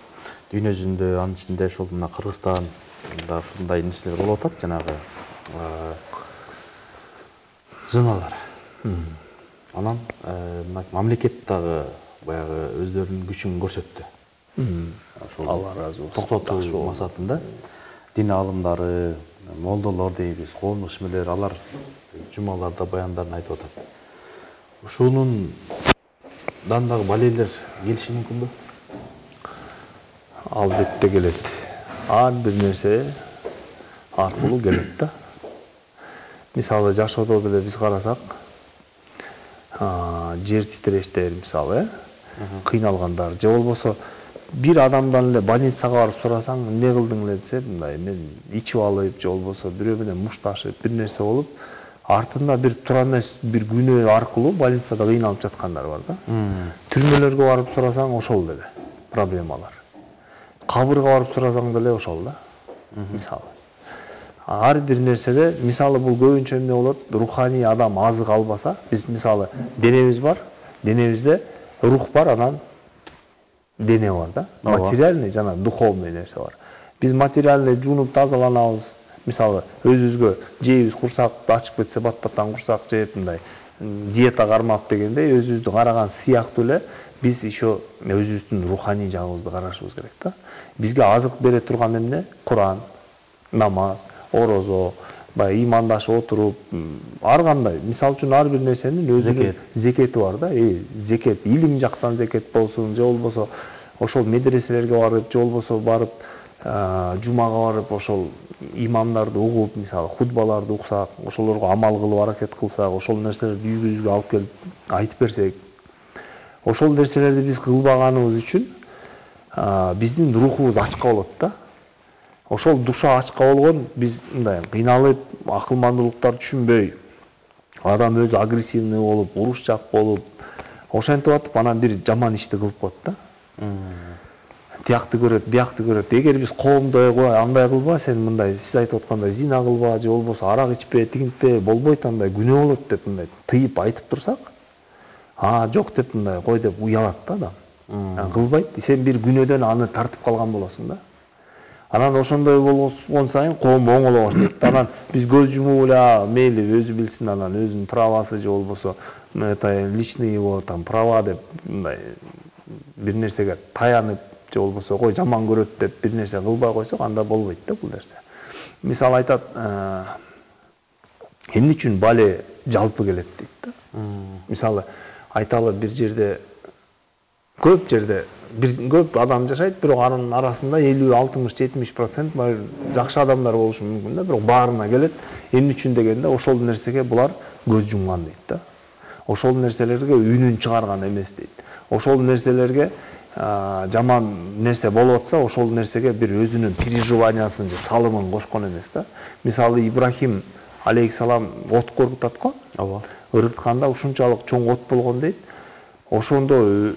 дүйнө жүзүндө, анын ичинде ошол мына Кыргызстанда ушундай нерселер болуп атат, жанагы жыналар. Анан мамлекет дагы баягы өздөрүнүн күчүн көрсөттү. Алла разы болсун. Токтотуу максатында дин аалымдары, молдолор дейбиз, коомдук ишмерлер, алар жумаларда баяндарын айтып атат. Ушунун дагы балелер келиши мүмкүнбү? Албетте келет. Ар бир нерсе аркылуу келет да. Мисалы жашоодо деле биз карасак, жер титирештер мисалы, кыйналгандар, же болбосо бир адамдан эле больницага барып сурасаң, эмне кылдың эле десе, мындай мен ичип алып, же болбосо бирөө менен мушташып, бир нерсе болуп, артында бир туура эмес бир күнөө аркылуу больницада кыйналып жаткандар бар да. Түрмөлөргө барып сурасаң, ошол деле проблемалар. Кабырга барып сурасаң деле ошол да. Мисалы. ар бир нерседе мисалы бул көбүнчө эмне болот, руханий адам азык албаса, биз мисалы денебиз бар, денебизде рух бар, анан дене бар да, материальный жана духовный нерсе бар. Биз материальный жуунуп тазаланабыз, мисалы өзүбүзгө жейбиз, курсак ачып кетсе бат-баттан курсак жеп, мындай диета кармап дегендей өзүбүздү караган сыяктуу эле биз еще өзүбүздүн руханий жагыбызды карашыбыз керек да. Бизге азык бере турган эмне? Куран, намаз, орозо, баягы имандашып отуруп, ар кандай, мисалы үчүн ар бир нерсенин өзүнүн зекети бар да. Зекет, илим жактан зекет болсун, же болбосо ошол медреселерге барып, же болбосо барып жумага барып, ошол имамдарды угуп, мисалы хутбаларды уксак, ошолорго амал кылып аракет кылсак, ошол нерселерди үйүбүзгө алып келип айтып берсек, ошол нерселерди биз кылбаганыбыз үчүн биздин рухубуз ачка болот да. Ошол душа ачка болгон, биз мындай кыйналып, акылмандуулуктарды түшүнбөй, адам өзү агрессивный болуп, урушчак болуп, ошентип атып анан бир жаман ишти кылып коет да. Тиякты көрөт, биякты көрөт. Эгер биз коомдо андай кылба, сен мындай, сиз айтып аткандай зина кылба, же болбосо арак ичпе, тигинтпе, болбойт андай, күнөө болот деп мындай тыйып айтып турсак, жок деп мындай кой деп уялат да адам. Кылбайт, сен бир күнөөдөн аны тартып калган болосуң да. Анан ошондой болгон сайын коом оңоло баштайт. Анан биз көз жумуп эле мейли өзү билсин, анан өзүнүн правасы же болбосо это личный его там права деп мындай бир нерсеге таянып, же болбосо кой жаман көрөт деп бир нерсе кылбай койсок, анда болбойт да бул нерсе. Мисалы айтат, эмне үчүн бале жалпы келет дейт да. Мисалы айталы бир жерде көп адам жашайт, бирок анын арасында 50-60-70% жакшы адамдар болушу мүмкүн да, бирок баарына келет. Эмне үчүн дегенде ошол нерсеге булар көз жумган дейт да. Ошол нерселерге үнүн чыгарган эмес дейт. Ошол нерселерге жаман нерсе болуп атса, ошол нерсеге бир өзүнүн переживаниясын же салымын кошкон эмес да. Мисалы Ибрахим алейхиссалам от коркутат го. Ооба. Ырытканда ушунчалык чоң от болгон дейт. Ошондо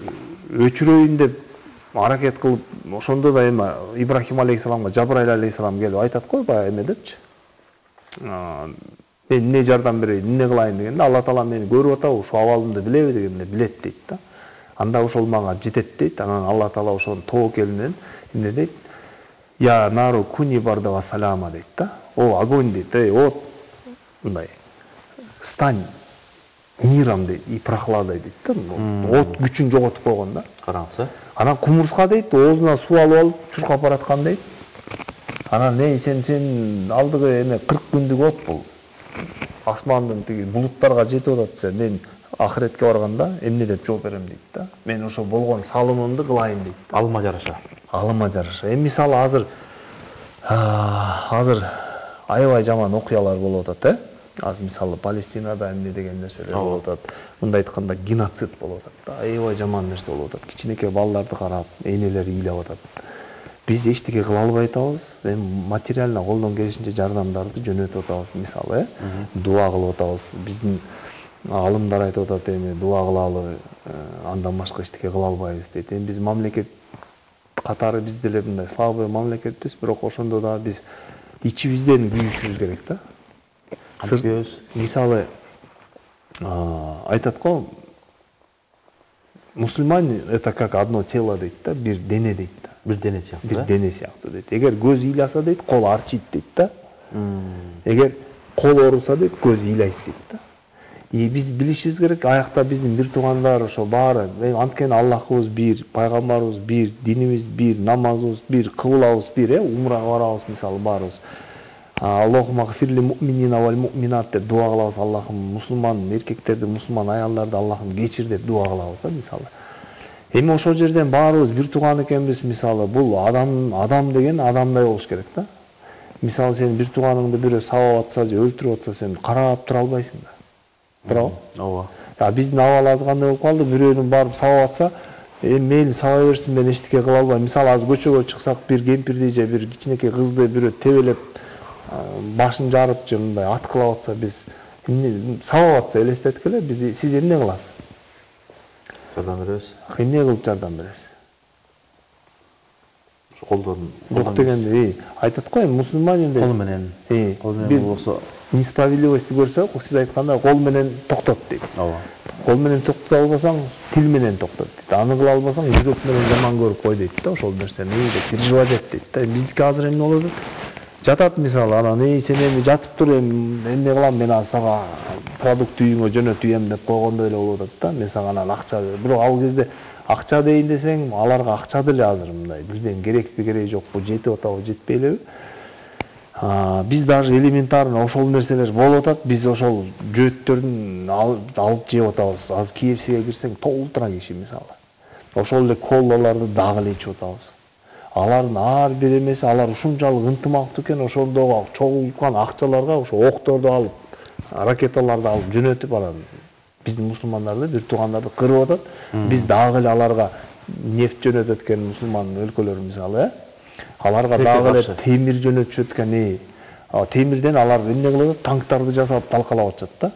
өчүрөйүн деп аракет кылып, ошондо да эми Ибрахим алейхиссаламга Жабраил алейхиссалам келип айтат го, баягы эме депчи. Мен эмне жардам берейин, эмне кылайын дегенде, Алла Таала мени көрүп атабы, ушу абалымды билеби дегенде билет дейт да. Анда ошол мага жетет дейт. Анан Алла Таала ошонун тобокелинен эмне дейт? Я нару куни барда ва салама дейт да. О огонь дейт, от мындай стань миром дейт, и прохладой дейт да. От күчүн жоготуп койгон да. Караңыз. Анан кумурска дейт, оозуна суу алып алып чуркап бараткан дейт. Анан сен алдыгы эме 40 күндүк от бул. Асмандын тиги булуттарга жетип атат, сен мен ахиретке барганда эмне деп жооп берем дейт да. Мен ошо болгон салымымды кылайын дейт. Алыма жараша. Алыма жараша. Мисалы азыр аябай жаман окуялар болуп атат, Азыр мисалы Палестинада эмне деген нерселер болуп атат. Мындай айтканда геноцид болуп атат да. Аябай жаман нерсе болуп атат. Кичинекей балдарды карап, энелер ыйлап атат. Биз эчтеке кыла албай атабыз. Эми материально колдон келишинче жардамдарды жөнөтүп атабыз, мисалы, дуа кылып атабыз. Биздин алымдар айтып атат, эми дуа кылалы, андан башка эчтеке кыла албайбыз дейт. Эми биз мамлекет катары биз деле мындай слабый мамлекетпиз, бирок ошондо да биз ичибизден күйүшүбүз керек да. Мисалы айтат го, мусульман это как одно тело дейт да, бир дене дейт да. Бир дене сыяктуу. Бир дене сыяктуу дейт. Эгер көз ыйласа дейт, кол арчийт дейт да. Эгер кол ооруса дейт, көз ыйлайт дейт да. И биз билишибиз керек, аякта биздин бир туугандар ошо баары, анткени Аллахыбыз бир, пайгамбарыбыз бир, динибиз бир, намазыбыз бир, кыблабыз бир, умрага барабыз мисалы баарыбыз. Аллахумма гфирли муъминина вал муъминат деп дуа кылабыз. Аллахым мусулман эркектерди, мусулман аялдарды Аллахым кечир деп дуа кылабыз да мисалы. Эми ошол жерден баарыбыз бир тууган экенбиз мисалы. Бул адам деген адамдай болуш керек да. Мисалы сен бир тууганыңды бирөө сабап атса же өлтүрүп атса, сен карап тура албайсың да. Туурабы? Ооба. Биздин абалыбыз кандай болуп калды? Бирөөнүн барып сабап атса, мейли саба берсин, мен эчтеке кыла албайм. Мисалы азыр көчөгө чыксак, бир кемпирди же бир кичинекей кызды бирөө тебелеп башын жарып же мындай аткылап атса, биз сабап атса элестеткиле, сиз эмне кыласыз? Жардам беребиз. Эмне кылып жардам бересиз? Колдон жок дегенде айтат го эми мусулман энди кол менен болсо несправедливость көрсө, сиз айткандай кол менен токтот дейт. ооба. Кол менен токтой албасаң, тил менен токтот дейт. Аны кыла албасаң, жүрөк менен жаман көрүп кой дейт да, ошол нерсени деп переживать эт дейт да. Биздики азыр эмне болот? Жатат мисалы, анан сен эми жатып тур, эмне кылам, мен сага продукт үйүңө жөнөтүйм деп койгондой эле болуп атат да. Мен сага анан акча бер. Бирок ал кезде акча дейин десең, аларга акча деле азыр мындай. Билбейм, керекпи, кереги жокпу, жетип атабы, жетпей элеби? Биз даже элементарно ошол нерселер болуп атат, биз ошол жөөттөрдүн алып жеп атабыз. Азыр KFC-ге кирсең толтура киши мисалы. Ошол эле колаларды дагы эле ичип атабыз. Алардын ар бир эмеси, алар ушунчалык ынтымактуу экен, ошондогу чогулткан акчаларга ошо окторду алып, ракеталарды алып жөнөтүп анан биздин мусулмандарды, бир туугандарды кырып атат. Биз дагы эле аларга нефть жөнөтөт экен мусулман өлкөлөр мисалы, аларга дагы эле темир жөнөтүшөт экен. Темирден алар эмне кылып, танктарды жасап талкалап атышат да.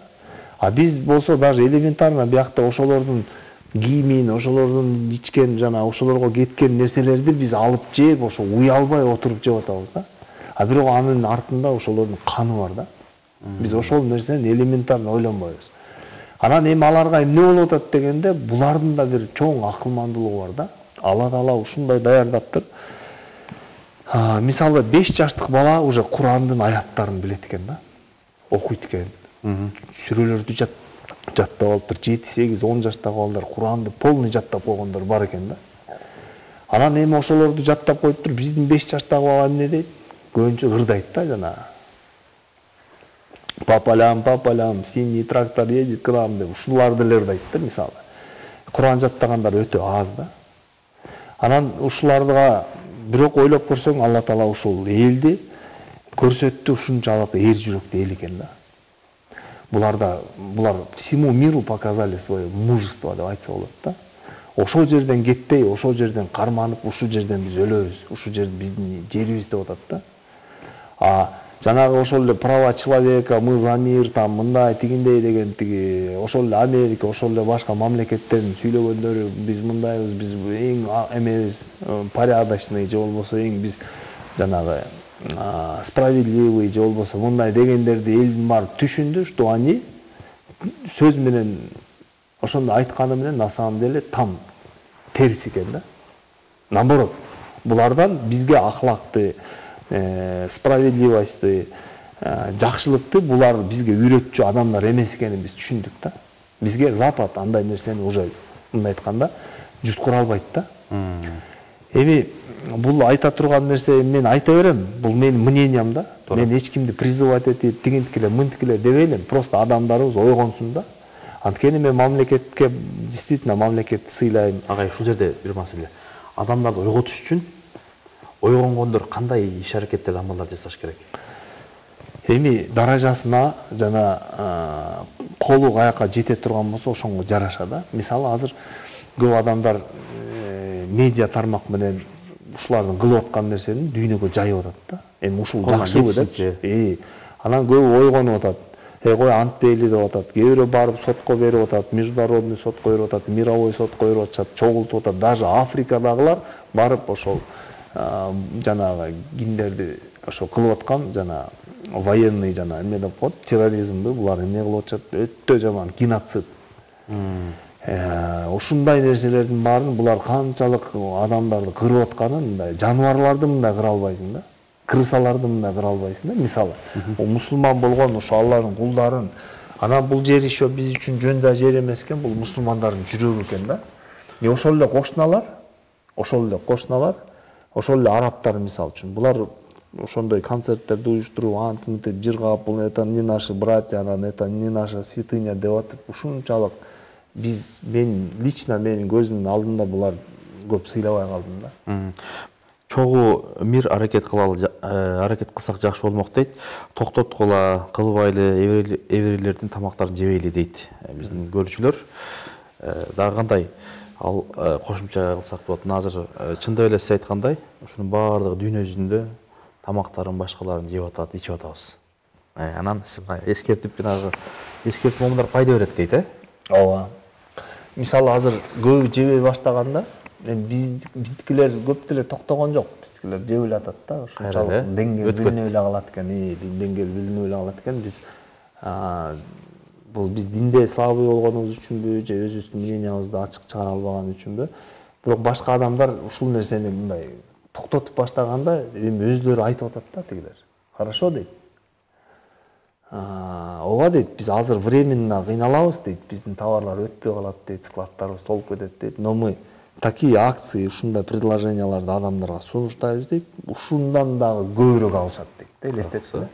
Биз болсо даже элементарно биякта ошолордун кийимин, ошолордун ичкен жана ошолорго кеткен нерселерди биз алып жеп, ошо уялбай отуруп жеп атабыз да. Бирок анын артында ошолордун каны бар да. Биз ошол нерсени элементарно ойлонбойбуз. Анан эми аларга эмне болуп атат дегенде, булардын да бир чоң акылмандуулугу бар да. Алла Таала ушундай даярдаптыр. Мисалы 5 жаштык бала уже Курандын аяттарын билет экен да. Окуйт экен. Сүрөлөрдү жаттап алыптыр. 7, 8, 10 жаштагы балдар Куранды полный жаттап койгондор бар экен да. Анан эми ошолорду жаттап коюптур. Биздин 5 жаштагы бала эмне дейт? Көбүнчө ырдайт да жана. Папалам, синий трактор едет к нам деп ушуларды эле ырдайт да мисалы. Куран жаттагандар өтө аз да. Анан ушуларга бирок ойлоп көрсөң, Алла Таала ушул элди көрсөттү, ушунчалык эр жүрөктүү эл экен да. Булар всему миру показали свое мужество деп айтса болот да. Ошол жерден кетпей, ошол жерден карманып, ушул жерден биз өлөбүз, ушул жер биздин жерибиз деп атат да. Жанагы ошол эле права человека, мы за мир, там мындай тигиндей деген тиги, ошол эле Америка, ошол эле башка мамлекеттердин сүйлөгөндөрү, биз мындайбыз, биз эң эмебиз, порядочный же болбосо эң биз жанагы справедливый же болбосо мындай дегендерди элдин баары түшүндү, что они сөз менен ошондой айтканы менен на самом деле там терс экен да. Наоборот, булардан бизге акылакты, справедливостьты, жакшылыкты булар бизге үйрөтчү адамдар эмес экенин биз түшүндүк да. Бизге Запад андай нерсени уже мындай айтканда жуткура албайт да. Эми бул айта турган нерсе мен айта берем, бул менин мнением да. Мен эч кимди призывать этип, тигинтикиле, мынтикиле дебейлим, просто адамдарыбыз ойгонсун да. Анткени мен мамлекетке действительно мамлекетти сыйлайм. Агай, ушул жерде бир маселе. Адамдарды ойготуш үчүн ойгонгондор кандай иш-аракеттер, амалдар жасаш керек? Эми даражасына жана колу каяка жете турган болсо ошонго жараша да. Мисалы азыр көп адамдар медиа тармак менен ушулардын кылып аткан нерсени дүйнөгө жайып атат да. Эми ушул жакшыбы депчи. Анан көбү ойгонуп атат. Кой антпейли деп атат. Кээ бирөө барып сотко берип атат, международный сотко берип атат, мировой сотко берип атышат, чогултуп атат. Даже Африкадагылар барып ошол жанагы киндерди ошо кылып аткан жана военный жана эмне деп коет, терроризмди булар эмне кылып атышат, өтө жаман геноцид. Ушундай нерселердин баарын булар канчалык адамдарды кырып атканын, мындай жаныбарларды мындай кыра албайсың да. Крысаларды мындай кыра албайсың да. Мисалы, мусулман болгон ошо Алланын кулдарын, анан бул жер ишо биз үчүн жөндөй жер эмес экен, бул мусулмандардын жүрөгү экен да. Ошол эле кошуналар, ошол эле арабтар мисалы үчүн булар ошондой концерттерди уюштуруп, антынтип жыргап, бул это не наши братья, анан это не наша святыня деп атып, ушунчалык биз лично менин көзүмдүн алдында булар көп сыйлабай калдым да. Чогуу мир аракет кылсак жакшы болмок дейт. Токтоткула, кылбайлы, эбирилердин тамактарын жебейли дейт биздин көрүүчүлөр. Дагы кандай ал кошумча кылсак болот. Азыр чындап эле сиз айткандай, ушунун баардыгы дүйнө жүзүндө тамактарын башкаларын жеп атат, ичип атабыз. Анан сиз эскертип момундар пайда берет дейт, Ооба. Мисалы азыр көбү жебей баштаганда, биздикилер көп деле токтогон жок. Биздикилер жеп эле атат да. Ушунчалык деңгел билинип эле калат экен. Деңгел билинип эле калат экен. Биз бул биз динде слабый болгонубуз үчүнбү же өзүбүздүн мнениябызды ачык чыгара албаган үчүнбү? Бирок башка адамдар ушул нерсени мындай токтотуп баштаганда эми өзлөрү айтып атат да тигилер. Хорошо дейт. Ооба дейт, биз азыр временно кыйналабыз дейт, биздин товарлар өтпөй калат дейт, складдарыбыз толуп кетет дейт. Но мы такие акции, ушундай предложенияларды адамдарга сунуштайбыз дейт, ушундан дагы көбүрөөк алышат дейт. Элестетпи?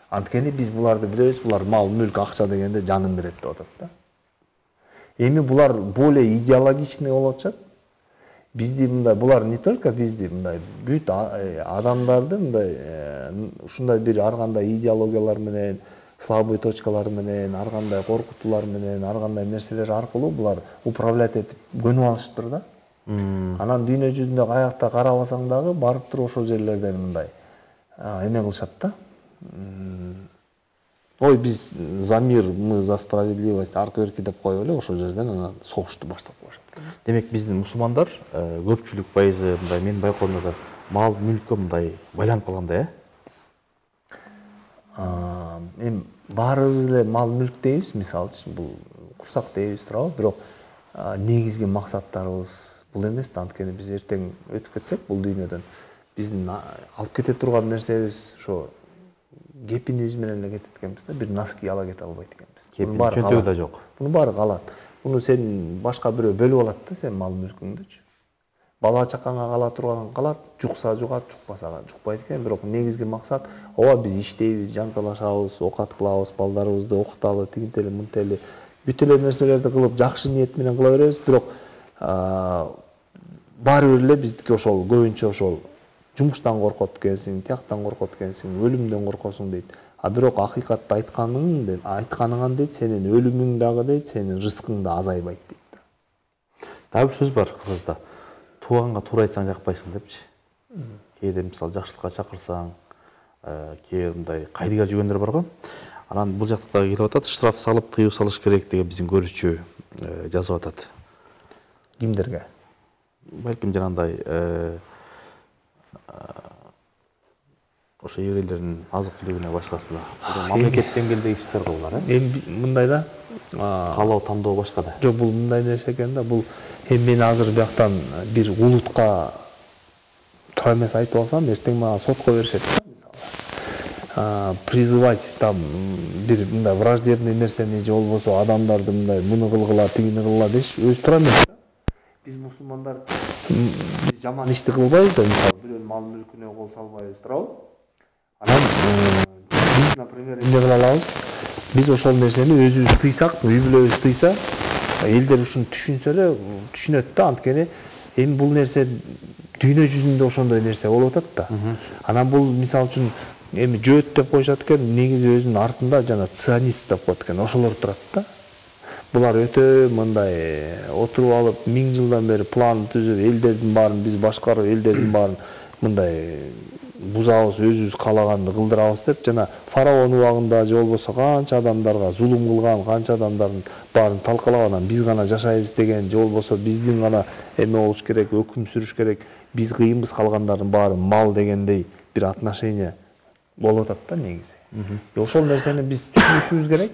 Анткени биз буларды билебиз, булар мал, мүлк, акча дегенде жанын берет деп атат да. Эми булар более идеологичный болуп атышат. Бизди мындай, булар не только бизди мындай бүт адамдарды мындай ушундай бир ар кандай идеологиялар менен, слабый точкалар менен, ар кандай коркутуулар менен, ар кандай нерселер аркылуу булар управлять этип көнүп алышыптыр да. Анан дүйнө жүзүндө каякта карабасаң дагы барып туруп ошол жерлерден мындай эме кылышат да. Ой, биз за мир, мы за справедливость, аркы берки деп коюп эле ошол жерден анан согушту баштап коюшат. Демек биздин мусулмандар көпчүлүк пайызы мындай менин байкоомдо да мал мүлккө мындай байланып калгандай, Эми баарыбыз эле мал мүлк дейбиз, мисалы үчүн бул курсак дейбиз туурабы, бирок негизги максаттарыбыз бул эмес да. Анткени биз эртең өтүп кетсек бул дүйнөдөн биздин алып кете турган нерсебиз ошо кепинибиз менен эле кетет экенбиз да. Бир носки ала кете албайт экенбиз. Кепин чөнтөгү да жок. Мунун баары калат. Муну сен башка бирөө бөлүп алат да, сен мал мүлкүңдүчү. Бала чакаңа кала турганын калат, жукса жугат, жукпаса жукпайт экен. Бирок негизги максат, ооба биз иштейбиз, жанталашабыз, оокат кылабыз, балдарыбызды окуталы, тигинтели, мынтели, бүт эле нерселерди кылып, жакшы ниет менен кыла беребиз. Бирок баары бир эле биздики ошол көбүнчө ошол жумуштан коркот экенсиң, тияктан коркот экенсиң, өлүмдөн коркосуң дейт. Бирок акыйкатты айтканыңан дейт, сенин өлүмүң дагы дейт, сенин рызкың да азайбайт дейт. Дагы бир сөз бар кыргызда. Тууганга туура айтсаң жакпайсың депчи. Кээде мисалы жакшылыкка чакырсаң, кээ мындай кайдыга жүргөндөр бар го. Анан бул жакта дагы келип атат, штраф салып, тыюу салыш керек деген биздин көрүүчү жазып атат. Кимдерге? Балким жанагындай ошо еврейлердин азык түлүгүнө башкасына. Мамлекет деңгээлдеги иштер го булар, Эми мындай да, каалоо тандоо башка да. Жок, бул мындай нерсе экен да. Бул эми мен азыр бияктан бир улутка туура эмес айтып алсам, эртең мага сотко беришет да, мисалы. Призывать там бир мындай враждебный нерсени же болбосо адамдарды мындай муну кылгыла, тигини кылгыла деш өзү туура эмес. Биз мусулмандар биз жаман ишти кылбайбыз да, мисалы бирөөнүн мал мүлкүнө кол салбайбыз, туурабы? Анан биз, например, эмне кыла алабыз? Биз ошол нерсени өзүбүз тыйсак, үй бүлөбүз тыйса, элдер ушуну түшүнсө эле түшүнөт да. Анткени эми бул нерсе дүйнө жүзүндө ошондой нерсе болуп атат да. Анан бул мисалы үчүн эми жөөт деп коюшат экен, негизи өзүнүн артында жана ционист деп коет экен, ошолор турат да. Булар өтө мындай отуруп алып 1000 жылдан бери план түзүп, элдердин баарын биз башкарып, элдердин баарын мындай бузабыз, өзүбүз каалаганды кылдырабыз деп, жана фараон убагында же болбосо канча адамдарга зулум кылган, канча адамдардын баарын талкалап, анан биз гана жашайбыз деген, же болбосо биздин гана эме болуш керек, өкүм сүрүш керек, биз кыйынбыз, калгандардын баары мал дегендей бир отношение болуп атат да негизи. Ошол нерсени биз түшүнүшүбүз керек.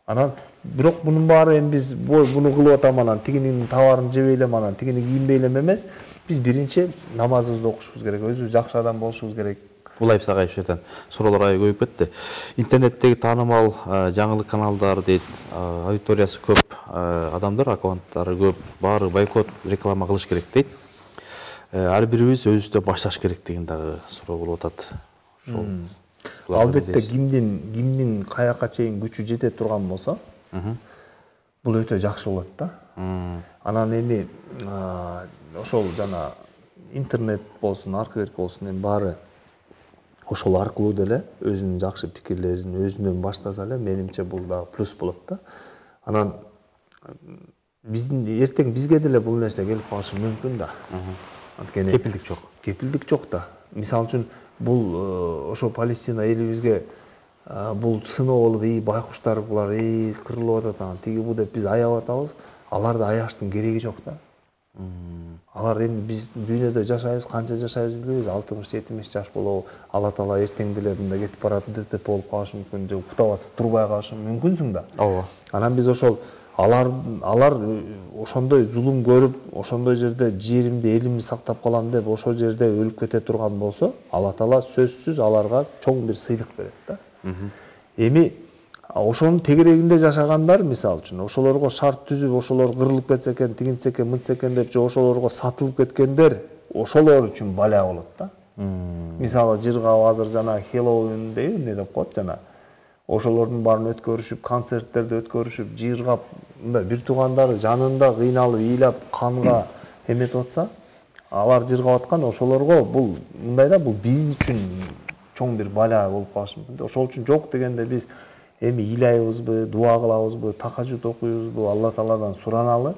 Анан бирок мунун баары эми биз буну кылып атам, анан тигинин товарын жебей элем, анан тигини кийинбей элем эмес. Биз биринчи намазыбызды окушубуз керек, өзүбүз жакшы адам болушубуз керек. Улайып сагайып жетен суроолор аябай көбөйүп кетти. Интернеттеги таанымал жаңылык каналдары дейт, аудиториясы көп адамдар, аккаунттары көп, баары бойкот, реклама кылыш керек дейт. Ар бирибиз өзүбүздөн башташ керек деген дагы суроо болуп атат. Албетте кимдин каяка чейин күчү жете турган болсо, бул өтө жакшы болот да. Анан эми ошол жана интернет болсун, аркы берки болсун, эми баары ошол аркылуу деле өзүнүн жакшы пикирлерин өзүнөн баштаса эле, менимче бул дагы плюс болот да. Анан биздин эртең бизге деле бул нерсе келип калышы мүмкүн да. Анткени кепилдик жок. Кепилдик жок да. Мисалы үчүн бул ошо Палестина элибизге бул сыноо болуп, байкуштар булар кырылып атат, анан тиги бу деп биз аябап атабыз. Аларды аяштын кереги жок да. Алар эми биз дүйнөдө жашайбыз, канча жашайбыз билбейбиз. 60-70 жаш болобу, Алла Таала эртең деле мында кетип барат, ДТП болуп калышы мүмкүн, же уктап атып турбай калышы мүмкүнсүң да. Ооба. Анан биз ошол алар ошондой зулум көрүп, ошондой жерде жеримди, элимди сактап калам деп ошол жерде өлүп кете турган болсо, Алла Таала сөзсүз аларга чоң бир сыйлык берет да. Эми ошонун тегерегинде жашагандар, мисалы үчүн, ошолорго шарт түзүп, ошолор кырылып кетсе экен, тигинтсе экен, мынтсе экен деп, же ошолорго сатылып кеткендер, ошолор үчүн баля болот да. Мисалы, жыргап азыр жана Хэллоуин дейби, эмне деп коет жана. Ошолордун баарын өткөрүшүп, концерттерди өткөрүшүп, жыргап, мындай бир туугандары жанында кыйналып, ыйлап, канга эметип атса, алар жыргап аткан ошолорго бул мындай да, бул биз үчүн чоң бир баля болуп калышы мүмкүн. Ошол үчүн жок дегенде биз эми ыйлайбызбы, дуа кылабызбы, тахажжуд окуйбузбу, Алла Тааладан сураналы.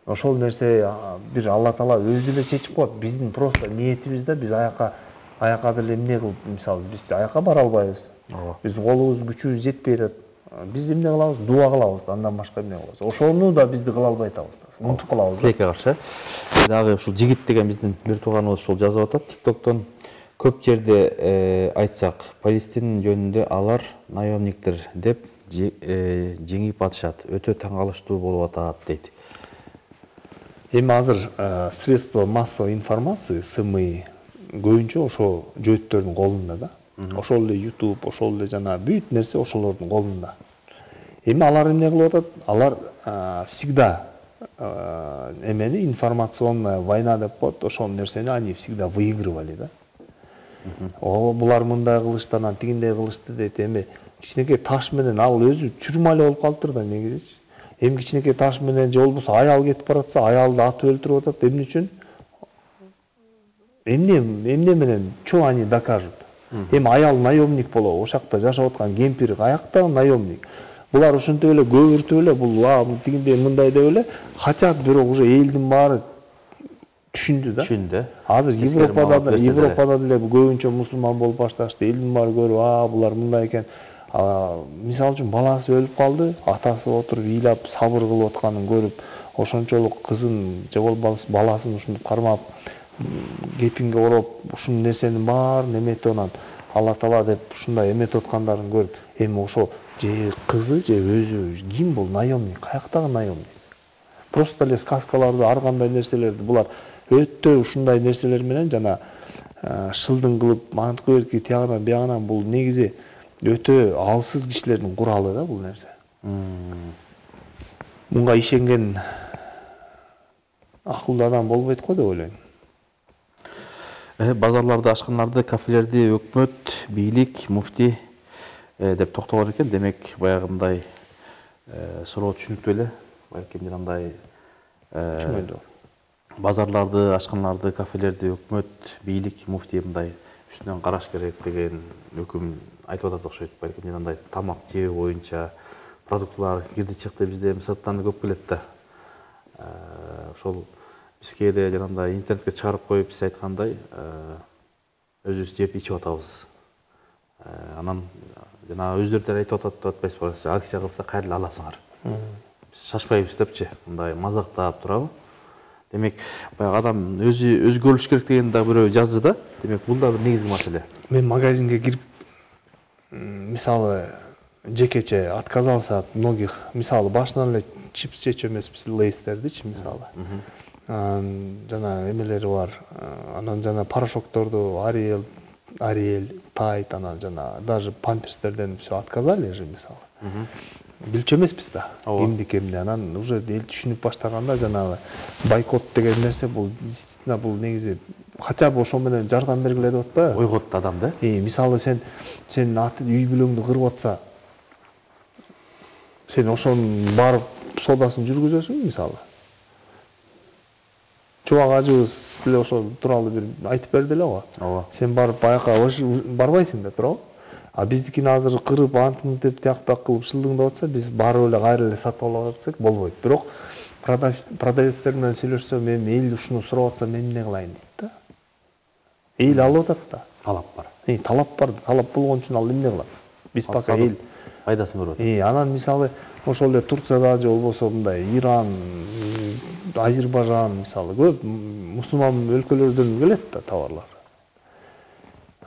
Ошол нерсе бир Алла Таала өзү эле чечип коет. Биздин просто ниетибизде биз аяка деле эмне кылып, мисалы, биз аяка бара албайбыз. Биз колубуз, күчүбүз жетпей атат. Биз эмне кылабыз? Дуа кылабыз, андан башка эмне кылабыз? Ошону да бизди кыла албай атабыз. Унутуп калабыз. Тилекке каршы. Дагы ушул жигит деген биздин бир тууганыбыз ушул жазып атат. TikToктон көп жерде айтсак, Палестина жөнүндө алар наемниктер деп жеңип атышат. Өтө таң калыштуу болуп атат дейт. Эми азыр средства массовой информации, СМИ көбүнчө ошо жөөттөрдүн колунда да. Ошол эле YouTube, ошол эле жана бүт нерсе ошолордун колунда. Эми алар эмне кылып атат? Алар всегда эмени информационная война деп коет, ошол нерсени они всегда выигрывали да. Булар мындай кылышты, анан тигиндей кылышты дейт. Эми кичинекей таш менен ал өзү чүрмале болуп калыптыр да негизичи. Эми кичинекей таш менен же болбосо аял кетип баратса, аялды атып өлтүрүп атат. Эмне үчүн? Эмне менен чо они докажут? Эми аял наемник болобу, ошакта жашап аткан кемпир каякта наемник. Булар ушинтип эле көбүртүп эле, бул тигиндей мындай деп эле качат, бирок уже элдин баары түшүндү да. Түшүндү. Азыр Европада деле көбүнчө мусулман болуп башташты. Элдин баары көрүп, булар мындай экен. Мисалы үчүн баласы өлүп калды, атасы отуруп ыйлап сабыр кылып атканын көрүп, ошончолук кызын же болбосо баласын ушинтип кармап, кепинге ороп, ушул нерсенин баарын эметип анан Алла Таала деп ушундай эметип аткандарын көрүп, эми ошо же кызы же өзү ким бул наемник, каяктагы наемник? Просто эле сказкаларды, ар кандай нерселерди булар өтө ушундай нерселер менен жана шылдың кылып, мантыкы берки тиягынан биягынан бул негизи өтө алсыз кишилердин куралы да бул нерсе. Мунга ишенген акылдуу адам болбойт го деп ойлойм. Базарларды, ашканаларды, кафелерди өкмөт, бийлик, муфти деп токтогон экен. Демек, баягындай суроо түшүнүктүү эле. Балким мындай базарларды, ашканаларды, кафелерди өкмөт, бийлик, муфти мындай үстүнөн караш керек деген өкүм айтып атат окшойт. Балким мындай тамак жөө боюнча продуктылар кирди чыкты бизде сырттан көп келет да. Ошол бизге де жанагындай интернетке чыгарып коюп, сиз айткандай өзүбүз жеп ичип атабыз. Анан жана өздөрү айтып атпайсызбы, акция кылса кайра аласыңар. Шашпайбыз депчи, мындай мазактап турабы. Демек, баягы адам өзгө болуш керек деген да бирөө жазды да. Демек, бул да бир негизги маселе. Мен магазинге кирип, мисалы, жекече отказался от многих, мисалы, башынан эле чипс жечү эмеспиз, лейстердичи, мисалы. Жана эмелери бар, анан жана порошокторду, Ариэль, Тайд, анан жана даже памперстерден все отказали же, мисалы. Билчү эмеспиз да, эмдики эмне. Анан уже эл түшүнүп баштаганда жанагы бойкот деген нерсе бул действительно бул негизи хотя бы ошо менен жардам бергиле деп атпайбы? Ойготtu адам да. Мисалы сен үй бүлөңдү кырып атса, сен ошонун барып соодасын жүргүзөсүң, мисалы. Чубак ажыбыз деле ошол тууралуу бир айтып берди эле го. Сен барып аяка барбайсың да, туурабы? А биздикини азыр кырып, антынтип, тияк-бияк кылып шылдыңдап атса, биз барып эле кайра эле сатып алып атсак болбойт. Бирок продавецтер менен сүйлөшсөм, эми эл ушуну сурап атса, мен эмне кылайын дейт да. Эл алып атат да. Талап бар. Талап бар. Талап болгон үчүн ал эмне кылат? Биз пока пайдасын көрүп атат. Анан мисалы ошол эле Турцияда же болбосо мындай Иран, Азербайжан мисалы көп мусулман өлкөлөрдөн келет да товарлар.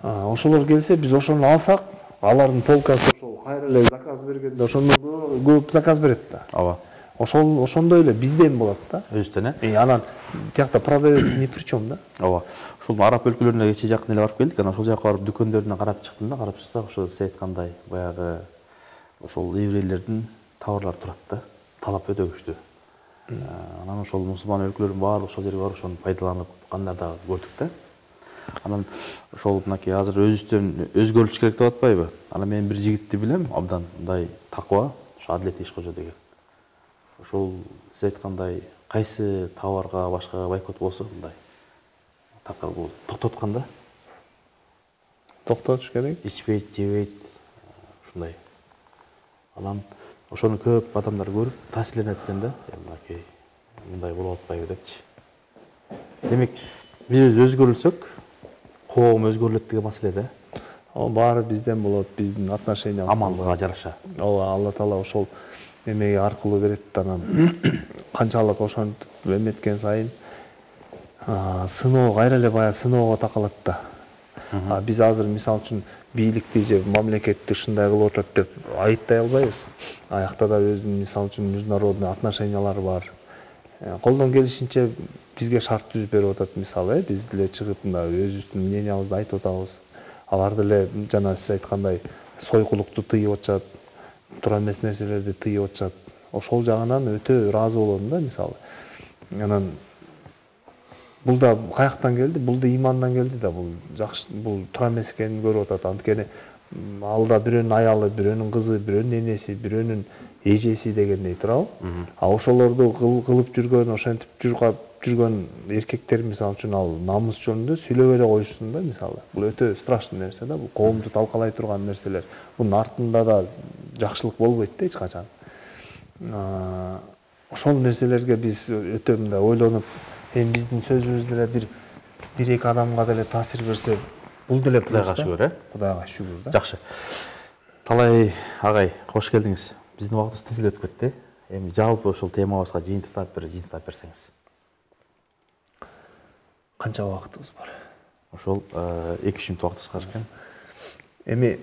Ошолор келсе биз ошону алсак, алардын полкасы ошол кайра эле заказ бергенде ошондон көп заказ берет да. Ооба. Ошондой эле бизден болот да. Өзүстөн Анан тиякта продавец ни при чем да. Ооба. Ушул араб өлкөлөрүнө кечээ жакын эле барып келдик. Анан ошол жака барып дүкөндөрүнө карап чыктым да, карап чыксак ошо сиз айткандай баягы ошол еврейлердин товарлары турат да. Талап өтө күчтүү. Анан ошол мусулман өлкөлөрдүн баардыгы ошол жерге барып ошону пайдаланып кандай да көрдүк да. Анан ошол мынакей азыр өзүбүздөн өзгөрүш керек деп атпайбы? Анан мен бир жигитти билем, абдан мындай такыба, ошо Адилет Ишкожо деген. Ошол сиз айткандай кайсы товарга башка бойкот болсо мындай такыр токтоткан да. Токтотуш керек. Ичпейт, жебейт, ушундай. Анан ошону көп адамдар көрүп, таасирленет экен да. Мынакей мындай болуп атпайбы депчи. Демек, биз өзгөрүлсөк, коом өзгөрүлөт деген маселе да. Баары бизден болот, биздин отношениябыз. Амалга жараша. Алла Таала ошол эмеги аркылуу берет. Анан канчалык ошентип эметкен сайын сыноо кайра эле баягы сыноого такалат да. Биз азыр мисалы үчүн бийликти же мамлекетти ушундай кылып атат деп айыптай албайбыз. Аякта да өзүнүн мисалы үчүн международный отношениялары бар. Колдон келишинче бизге шарт түзүп берип атат мисалы, биз деле чыгып мындай өзүбүздүн мнениябызды айтып атабыз. Алар деле жана сиз айткандай сойкулукту тыйып атышат, туура эмес нерселерди тыйып атышат. Ошол жагынан өтө ыраазы болом да мисалы. Анан бул да каяктан келди? Бул да имандан келди да. Бул жакшы, бул туура эмес экенин көрүп атат. Анткени алда бирөөнүн аялы, бирөөнүн кызы, бирөөнүн энеси, бирөөнүн эжеси дегендей турабы? Ошолорду кылып жүргөн, ошентип жүргөн эркектер мисалы үчүн ал намус жөнүндө сүйлөбөй эле коюшсун да мисалы. Бул өтө страшный нерсе да. Бул коомду талкалай турган нерселер. Бунун артында да жакшылык болбойт да эч качан. Ошол нерселерге биз өтө мындай ойлонуп, биздин сөзүбүз деле бир эки адамга деле таасир берсе, бул деле Кудайга шүгүр, Кудайга шүгүр да. Жакшы. Талай агай, кош келдиңиз. Биздин убактыбыз тез эле өтүп кетти. Эми жалпы ошол темабызга жыйынтыктап берсеңиз. Канча убактыбыз бар? Ошол 2-3 мүнөт убактыбыз бар экен. Эми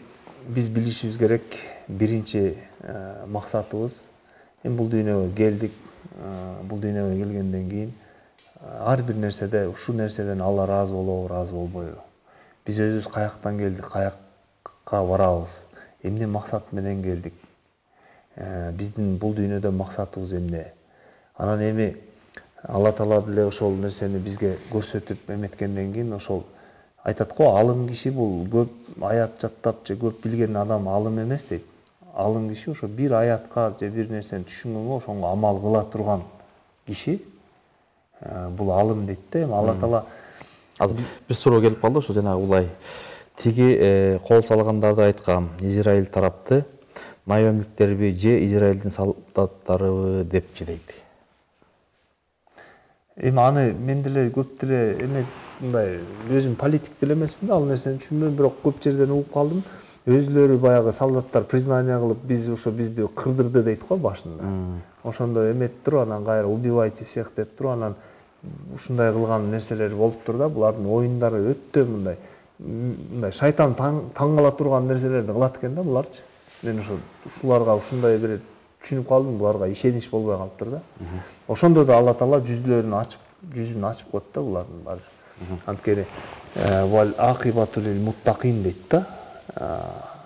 биз билишибиз керек, биринчи максатыбыз эми бул дүйнөгө келдик. Бул дүйнөгө келгенден кийин ар бир нерседе ушул нерседен Алла ыраазы болобу, ыраазы болбойбу? Биз өзүбүз каяктан келдик, каякка барабыз? Эмне максат менен келдик? Биздин бул дүйнөдө максатыбыз эмне? Анан эми Алла Таала деле ошол нерсени бизге көрсөтүп эметкенден кийин ошол айтат го, алым киши бул көп аят жаттап же көп билген адам алым эмес дейт. Алым киши ошо бир аятка же бир нерсени түшүнгөнгө ошонго амал кыла турган киши бул алым дейт да. Эми Алла Таала азыр бир суроо келип калды, ошо жанагы улай тиги кол салгандарды айткан Израиль тарапты наемниктерби же Израилдин солдаттарыбы депчи дейт. Эми аны мен деле көп деле эме мындай өзүм политик деле эмесмин да, ал нерсени түшүнбөйм, бирок көп жерден угуп калдым. Өзүлөрү баягы солдаттар признание кылып, биз ошо бизди кырдырды дейт го башында. Ошондо эметип туруп, анан кайра убивайте всех деп туруп, анан ушундай кылган нерселер болуп тур да. Булардын оюндары өтө мындай шайтан таң кала турган нерселерди кылат экен да буларчы. Мен ушуларга ушундай бир түшүнүп калдым, буларга ишенич болбой калыптыр да. Ошондо да Алла Таала жүзүн ачып коет да булардын баары. Анткени вал акибату лил муттакин дейт да.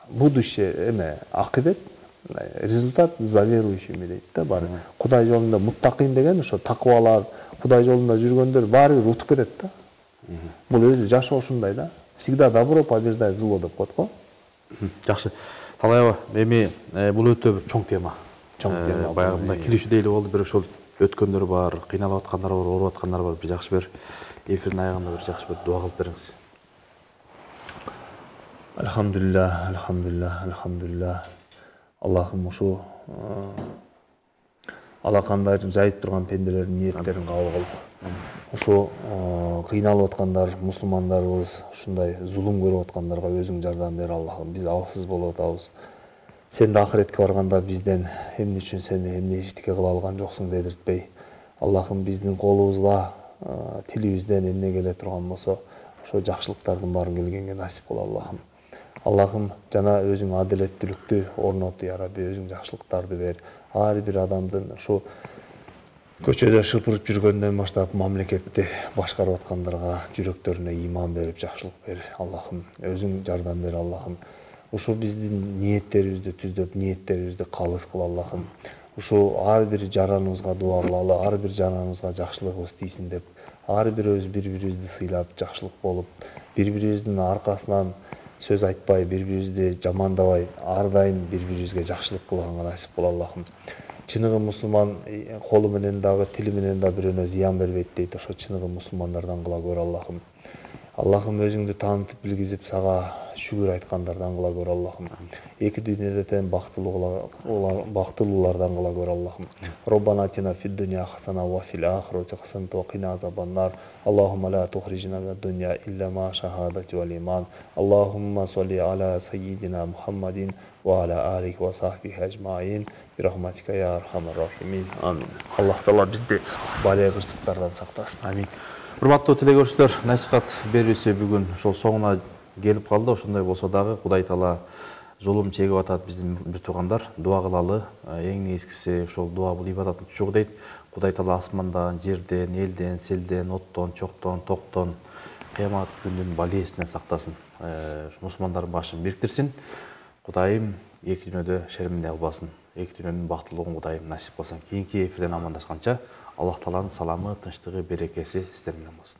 Будущее эме акыбет, результат за верующими дейт да баары. Кудай жолунда муттакин деген ошо такыбалар, Кудай жолунда жүргөндөр баары бир утуп кетет да. Бул өзү жашоо ушундай да. Всегда добро побеждает зло деп коет го. Жакшы. Талайба, эми бул өтө бир чоң тема. Баягы кириши дейли болду, бир ошол өткөндөр бар, кыйналып аткандар бар, ооруп аткандар бар. Бир жакшы бир эфирдин аягында бир жакшы бир дуа кылып бериңиз. Алхамдулиллах, алхамдулиллах, алхамдулиллах. Аллахым ушу алакандай жайып турган пенделердин ниеттерин кабыл кылып, ушу кыйналып аткандар мусулмандарыбыз, ушундай зулум көрүп аткандарга өзүң жардам бер Аллахым. Биз алсыз болуп атабыз. Sen de ахиретке барганда бизден эмне үчүн сени эмне эчтеке кыла алган жоксуң дедиртпей, Аллахым биздин колубузга, тилибизден эмне келе турган болсо, ошо жакшылыктардын баарын келгенге насип кыл Аллахым. Аллахым жана өзүң адилеттүүлүктү орнот я Рабби, өзүң жакшылыктарды бер. Ар бир адамдын ушу көчөдө шыпырып жүргөндөн баштап мамлекетти башкарып аткандарга жүрөктөрүнө иман берип жакшылык бер Аллахым. Өзүң жардам бер Аллахым. Ушу биздин ниеттерибизди түздөп, ниеттерибизди калыс кыл Аллахым. Ушу ар бир жараныбызга дуа кылалы, ар бир жараныбызга жакшылыгыбыз тийсин деп, ар бирөөбүз бири-бирибизди сыйлап, жакшылык болуп, бири-бирибиздин аркасынан сөз айтпай, бири-бирибизди жамандабай, ар дайым бири-бирибизге жакшылык кылганга насип кыл Аллахым. Чыныгы мусулман колу менен дагы, тили менен да бирөөнө зыян бербейт дейт. Ошо чыныгы мусулмандардан кыла көр Аллахым. Аллахым өзүңдү таанытып билгизип сага шүгүр айткандардан кыла көр Аллахым. Эки дүйнөдө тең бактылуулардан кыла көр Аллахым. Роббана атина фид дунья хасана ва фил ахирати хасана ва кина азабаннар. Аллахумма ла тухрижна мин дунья илля ма шахадати вал иман. Аллахумма салли аля саййидина Мухаммадин ва аля алихи ва сахбихи ажмаин. Бирахматика я архамар рахимин. Амин. Аллах Таала бизди балия кырсыктардан сактасын. Амин. Урматтуу телекөрүүчүлөр, насихат берүүсү бүгүн ошол соңуна келип калды. Ошондой болсо дагы Кудай Таала зулум чегип атат биздин бир туугандар. Дуа кылалы. Эң негизгиси ошол дуа бул ибадаттын чогу дейт. Кудай Таала асмандан, жерден, элден, селден, оттон, чоктон, токтон, кыямат күнүнүн балиесинен сактасын. Мусулмандардын башын бириктирсин. Кудайым эки дүйнөдө шеримине албасын. Эки дүйнөнүн бактылуулугун Кудайым насип кылсын. Кийинки эфирден амандашканча Аллах Тааланын саламы, тынчтыгы, берекеси сиздер менен болсун.